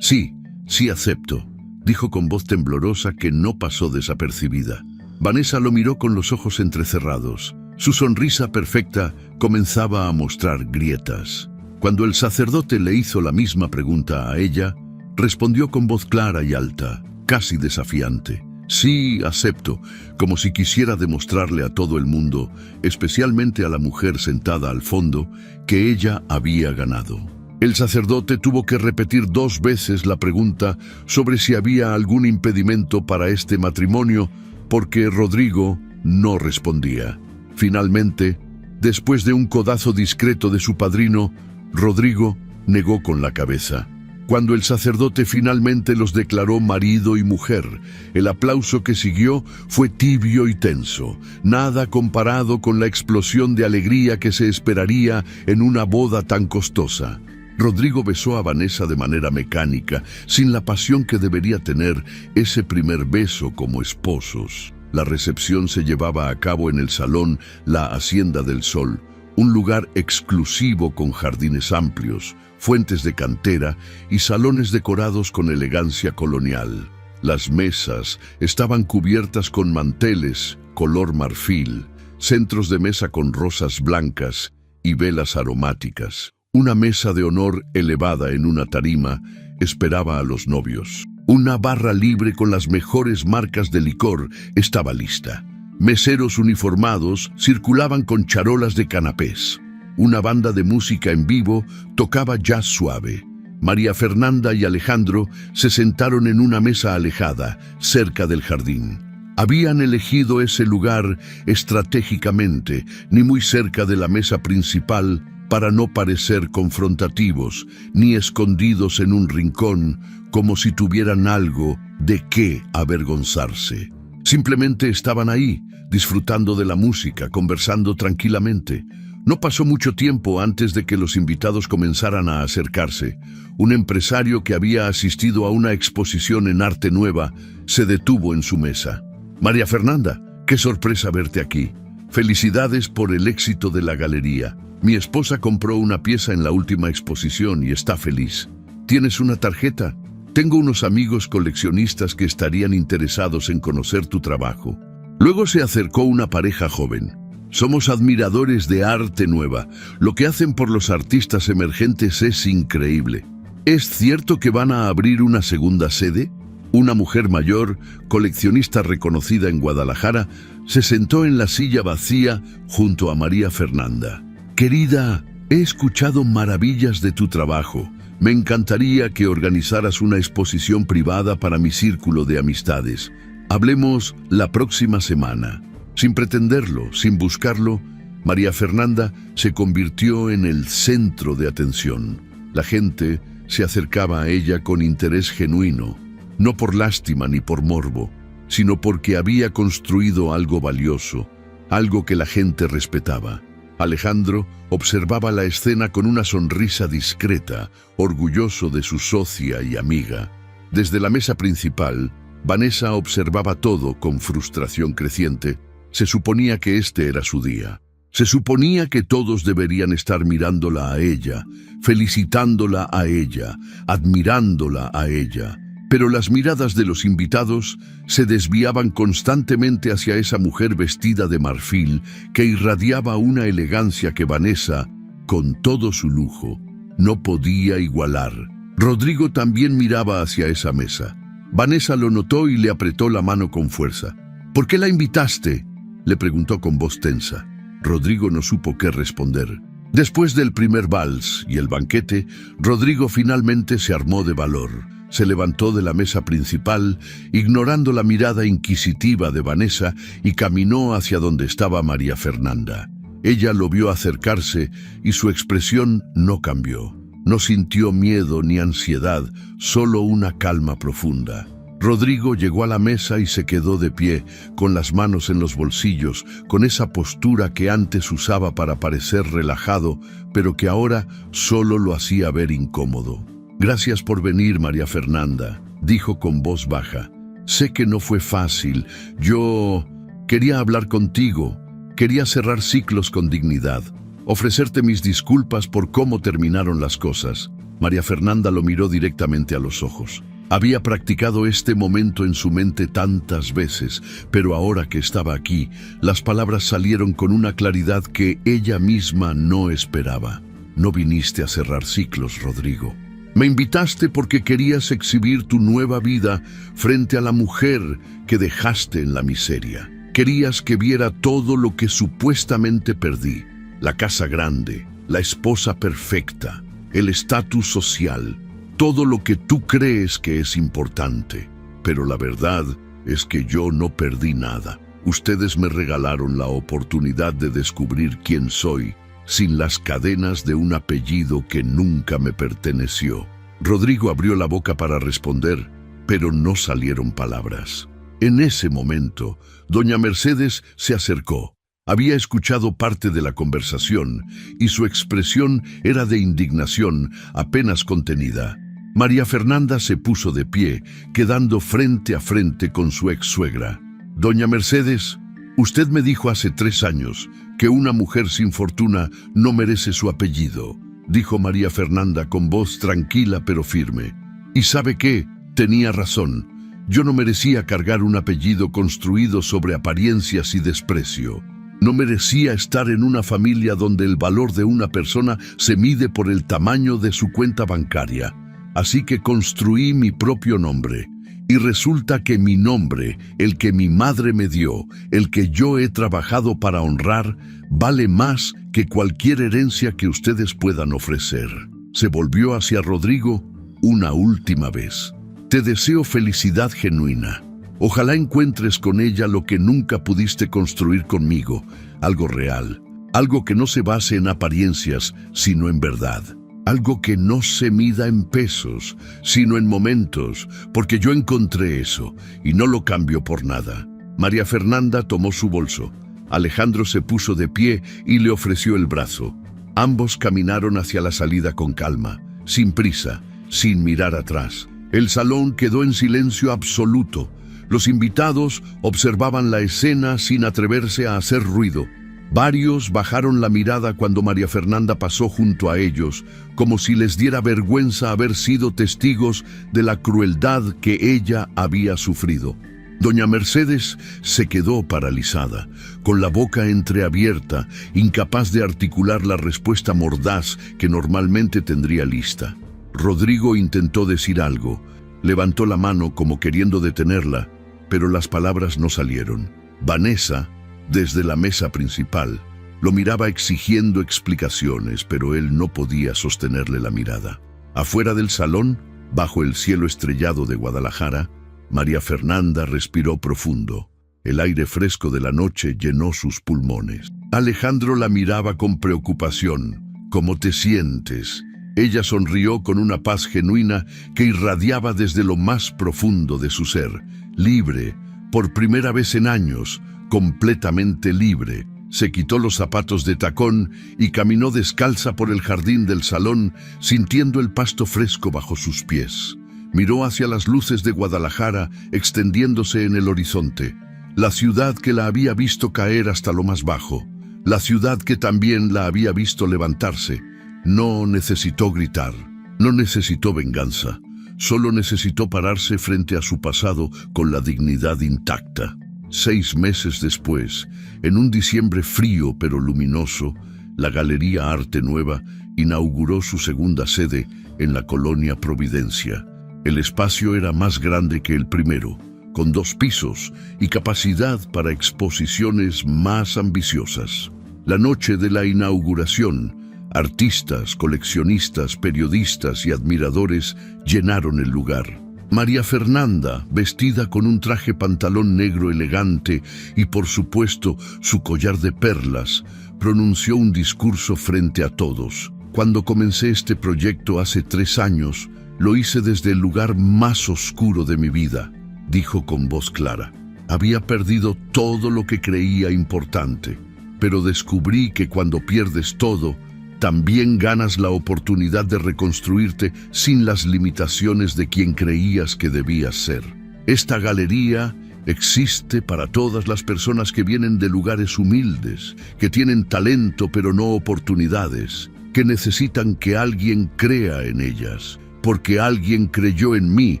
Sí acepto, dijo con voz temblorosa que no pasó desapercibida. Vanessa lo miró con los ojos entrecerrados. Su sonrisa perfecta comenzaba a mostrar grietas. Cuando el sacerdote le hizo la misma pregunta a ella, respondió con voz clara y alta, casi desafiante. Sí, acepto, como si quisiera demostrarle a todo el mundo, especialmente a la mujer sentada al fondo, que ella había ganado. El sacerdote tuvo que repetir 2 veces la pregunta sobre si había algún impedimento para este matrimonio, porque Rodrigo no respondía. Finalmente, después de un codazo discreto de su padrino, Rodrigo negó con la cabeza. Cuando el sacerdote finalmente los declaró marido y mujer, el aplauso que siguió fue tibio y tenso, nada comparado con la explosión de alegría que se esperaría en una boda tan costosa. Rodrigo besó a Vanessa de manera mecánica, sin la pasión que debería tener ese primer beso como esposos. La recepción se llevaba a cabo en el salón La Hacienda del Sol, un lugar exclusivo con jardines amplios, fuentes de cantera y salones decorados con elegancia colonial. Las mesas estaban cubiertas con manteles color marfil, centros de mesa con rosas blancas y velas aromáticas. Una mesa de honor elevada en una tarima esperaba a los novios. Una barra libre con las mejores marcas de licor estaba lista. Meseros uniformados circulaban con charolas de canapés. Una banda de música en vivo tocaba jazz suave. María Fernanda y Alejandro se sentaron en una mesa alejada, cerca del jardín. Habían elegido ese lugar estratégicamente, ni muy cerca de la mesa principal, para no parecer confrontativos, ni escondidos en un rincón, como si tuvieran algo de qué avergonzarse. Simplemente estaban ahí, disfrutando de la música, conversando tranquilamente. No pasó mucho tiempo antes de que los invitados comenzaran a acercarse. Un empresario que había asistido a una exposición en arte nueva se detuvo en su mesa. María Fernanda, qué sorpresa verte aquí. Felicidades por el éxito de la galería. Mi esposa compró una pieza en la última exposición y está feliz. ¿Tienes una tarjeta? Tengo unos amigos coleccionistas que estarían interesados en conocer tu trabajo. Luego se acercó una pareja joven. Somos admiradores de arte nueva. Lo que hacen por los artistas emergentes es increíble. ¿Es cierto que van a abrir una segunda sede? Una mujer mayor, coleccionista reconocida en Guadalajara, se sentó en la silla vacía junto a María Fernanda. Querida, he escuchado maravillas de tu trabajo. Me encantaría que organizaras una exposición privada para mi círculo de amistades. Hablemos la próxima semana. Sin pretenderlo, sin buscarlo, María Fernanda se convirtió en el centro de atención. La gente se acercaba a ella con interés genuino, no por lástima ni por morbo, sino porque había construido algo valioso, algo que la gente respetaba. Alejandro observaba la escena con una sonrisa discreta, orgulloso de su socia y amiga. Desde la mesa principal, Vanessa observaba todo con frustración creciente. Se suponía que este era su día. Se suponía que todos deberían estar mirándola a ella, felicitándola a ella, admirándola a ella. Pero las miradas de los invitados se desviaban constantemente hacia esa mujer vestida de marfil que irradiaba una elegancia que Vanessa, con todo su lujo, no podía igualar. Rodrigo también miraba hacia esa mesa. Vanessa lo notó y le apretó la mano con fuerza. ¿Por qué la invitaste?, le preguntó con voz tensa. Rodrigo no supo qué responder. Después del primer vals y el banquete, Rodrigo finalmente se armó de valor. Se levantó de la mesa principal, ignorando la mirada inquisitiva de Vanessa, y caminó hacia donde estaba María Fernanda. Ella lo vio acercarse y su expresión no cambió. No sintió miedo ni ansiedad, solo una calma profunda. Rodrigo llegó a la mesa y se quedó de pie, con las manos en los bolsillos, con esa postura que antes usaba para parecer relajado, pero que ahora solo lo hacía ver incómodo. «Gracias por venir, María Fernanda», dijo con voz baja. «Sé que no fue fácil. Yo quería hablar contigo. Quería cerrar ciclos con dignidad. Ofrecerte mis disculpas por cómo terminaron las cosas». María Fernanda lo miró directamente a los ojos. Había practicado este momento en su mente tantas veces, pero ahora que estaba aquí, las palabras salieron con una claridad que ella misma no esperaba. «No viniste a cerrar ciclos, Rodrigo. Me invitaste porque querías exhibir tu nueva vida frente a la mujer que dejaste en la miseria. Querías que viera todo lo que supuestamente perdí: la casa grande, la esposa perfecta, el estatus social, todo lo que tú crees que es importante. Pero la verdad es que yo no perdí nada. Ustedes me regalaron la oportunidad de descubrir quién soy, sin las cadenas de un apellido que nunca me perteneció». Rodrigo abrió la boca para responder, pero no salieron palabras. En ese momento, doña Mercedes se acercó. Había escuchado parte de la conversación y su expresión era de indignación apenas contenida. María Fernanda se puso de pie, quedando frente a frente con su ex-suegra. «Doña Mercedes, usted me dijo hace 3 años que una mujer sin fortuna no merece su apellido», dijo María Fernanda con voz tranquila pero firme. «¿Y sabe qué? Tenía razón. Yo no merecía cargar un apellido construido sobre apariencias y desprecio. No merecía estar en una familia donde el valor de una persona se mide por el tamaño de su cuenta bancaria. Así que construí mi propio nombre. Y resulta que mi nombre, el que mi madre me dio, el que yo he trabajado para honrar, vale más que cualquier herencia que ustedes puedan ofrecer». Se volvió hacia Rodrigo una última vez. «Te deseo felicidad genuina. Ojalá encuentres con ella lo que nunca pudiste construir conmigo, algo real, algo que no se base en apariencias, sino en verdad. Algo que no se mida en pesos, sino en momentos, porque yo encontré eso y no lo cambio por nada». María Fernanda tomó su bolso. Alejandro se puso de pie y le ofreció el brazo. Ambos caminaron hacia la salida con calma, sin prisa, sin mirar atrás. El salón quedó en silencio absoluto. Los invitados observaban la escena sin atreverse a hacer ruido. Varios bajaron la mirada cuando María Fernanda pasó junto a ellos, como si les diera vergüenza haber sido testigos de la crueldad que ella había sufrido. Doña Mercedes se quedó paralizada, con la boca entreabierta, incapaz de articular la respuesta mordaz que normalmente tendría lista. Rodrigo intentó decir algo, levantó la mano como queriendo detenerla, pero las palabras no salieron. Vanessa, desde la mesa principal, lo miraba exigiendo explicaciones, pero él no podía sostenerle la mirada. Afuera del salón, bajo el cielo estrellado de Guadalajara, María Fernanda respiró profundo. El aire fresco de la noche llenó sus pulmones. Alejandro la miraba con preocupación. «¿Cómo te sientes?». Ella sonrió con una paz genuina que irradiaba desde lo más profundo de su ser. Libre, por primera vez en años, completamente libre. Se quitó los zapatos de tacón y caminó descalza por el jardín del salón, sintiendo el pasto fresco bajo sus pies. Miró hacia las luces de Guadalajara extendiéndose en el horizonte. La ciudad que la había visto caer hasta lo más bajo. La ciudad que también la había visto levantarse. No necesitó gritar, no necesitó venganza. Solo necesitó pararse frente a su pasado con la dignidad intacta. 6 meses después, en un diciembre frío pero luminoso, la Galería Arte Nueva inauguró su segunda sede en la colonia Providencia. El espacio era más grande que el primero, con 2 pisos y capacidad para exposiciones más ambiciosas. La noche de la inauguración, artistas, coleccionistas, periodistas y admiradores llenaron el lugar. María Fernanda, vestida con un traje pantalón negro elegante y por supuesto su collar de perlas, pronunció un discurso frente a todos. «Cuando comencé este proyecto hace 3 años, lo hice desde el lugar más oscuro de mi vida. dijo con voz clara. Había perdido todo lo que creía importante, pero descubrí que cuando pierdes todo, también ganas la oportunidad de reconstruirte sin las limitaciones de quien creías que debías ser. Esta galería existe para todas las personas que vienen de lugares humildes, que tienen talento pero no oportunidades, que necesitan que alguien crea en ellas, porque alguien creyó en mí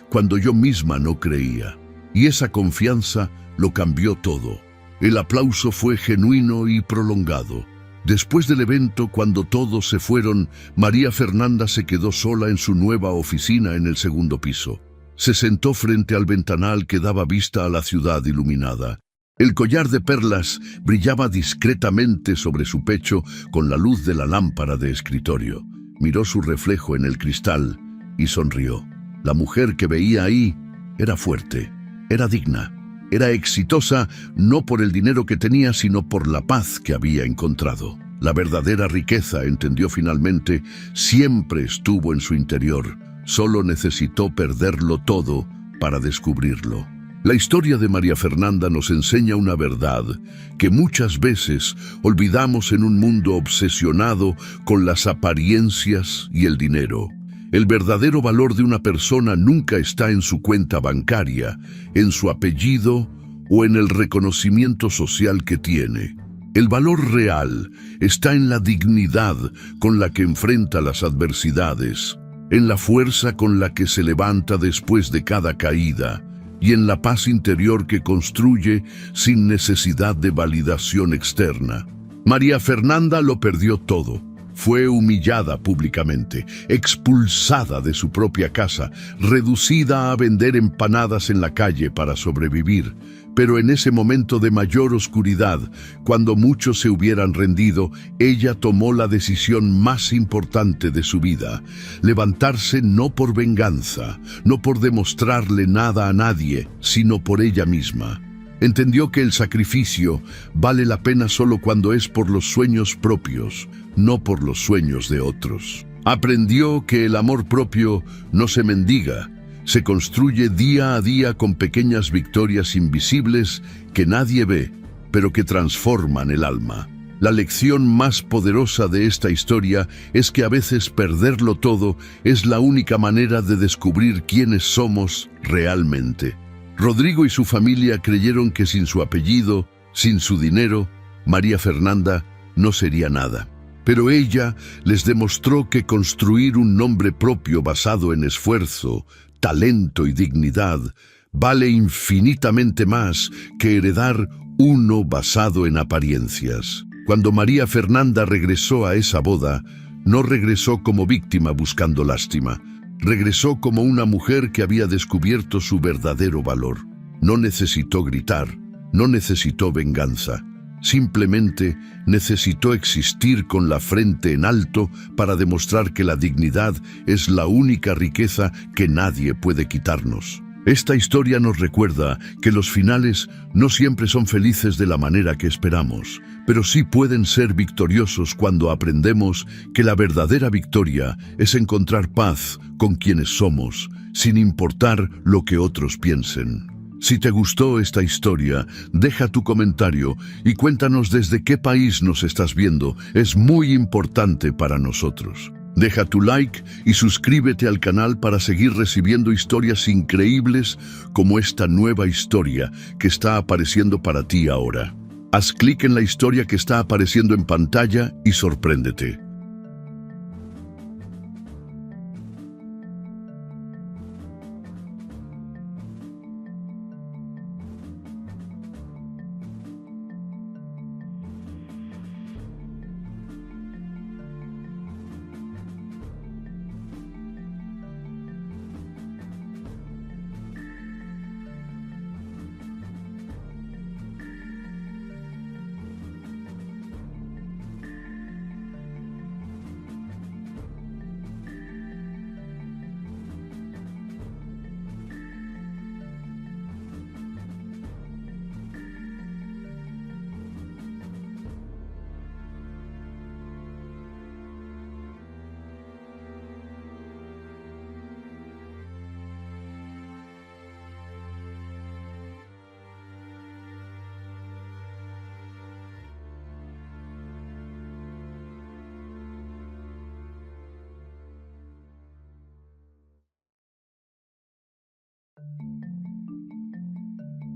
cuando yo misma no creía. Y esa confianza lo cambió todo. El aplauso fue genuino y prolongado. Después del evento, cuando todos se fueron, María Fernanda se quedó sola en su nueva oficina en el segundo piso. Se sentó frente al ventanal que daba vista a la ciudad iluminada. El collar de perlas brillaba discretamente sobre su pecho con la luz de la lámpara de escritorio. Miró su reflejo en el cristal y sonrió. La mujer que veía ahí era fuerte, era digna, era exitosa no por el dinero que tenía, sino por la paz que había encontrado. La verdadera riqueza, entendió finalmente, siempre estuvo en su interior. Solo necesitó perderlo todo para descubrirlo. La historia de María Fernanda nos enseña una verdad que muchas veces olvidamos en un mundo obsesionado con las apariencias y el dinero. El verdadero valor de una persona nunca está en su cuenta bancaria, en su apellido o en el reconocimiento social que tiene. El valor real está en la dignidad con la que enfrenta las adversidades, en la fuerza con la que se levanta después de cada caída y en la paz interior que construye sin necesidad de validación externa. María Fernanda lo perdió todo. Fue humillada públicamente, expulsada de su propia casa, reducida a vender empanadas en la calle para sobrevivir. Pero en ese momento de mayor oscuridad, cuando muchos se hubieran rendido, ella tomó la decisión más importante de su vida: levantarse no por venganza, no por demostrarle nada a nadie, sino por ella misma. Entendió que el sacrificio vale la pena solo cuando es por los sueños propios, no por los sueños de otros. Aprendió que el amor propio no se mendiga, se construye día a día con pequeñas victorias invisibles que nadie ve, pero que transforman el alma. La lección más poderosa de esta historia es que a veces perderlo todo es la única manera de descubrir quiénes somos realmente. Rodrigo y su familia creyeron que sin su apellido, sin su dinero, María Fernanda no sería nada. Pero ella les demostró que construir un nombre propio basado en esfuerzo, talento y dignidad vale infinitamente más que heredar uno basado en apariencias. Cuando María Fernanda regresó a esa boda, no regresó como víctima buscando lástima. Regresó como una mujer que había descubierto su verdadero valor. No necesitó gritar, no necesitó venganza. Simplemente necesitó existir con la frente en alto para demostrar que la dignidad es la única riqueza que nadie puede quitarnos. Esta historia nos recuerda que los finales no siempre son felices de la manera que esperamos, pero sí pueden ser victoriosos cuando aprendemos que la verdadera victoria es encontrar paz con quienes somos, sin importar lo que otros piensen. Si te gustó esta historia, deja tu comentario y cuéntanos desde qué país nos estás viendo. Es muy importante para nosotros. Deja tu like y suscríbete al canal para seguir recibiendo historias increíbles como esta nueva historia que está apareciendo para ti ahora. Haz clic en la historia que está apareciendo en pantalla y sorpréndete.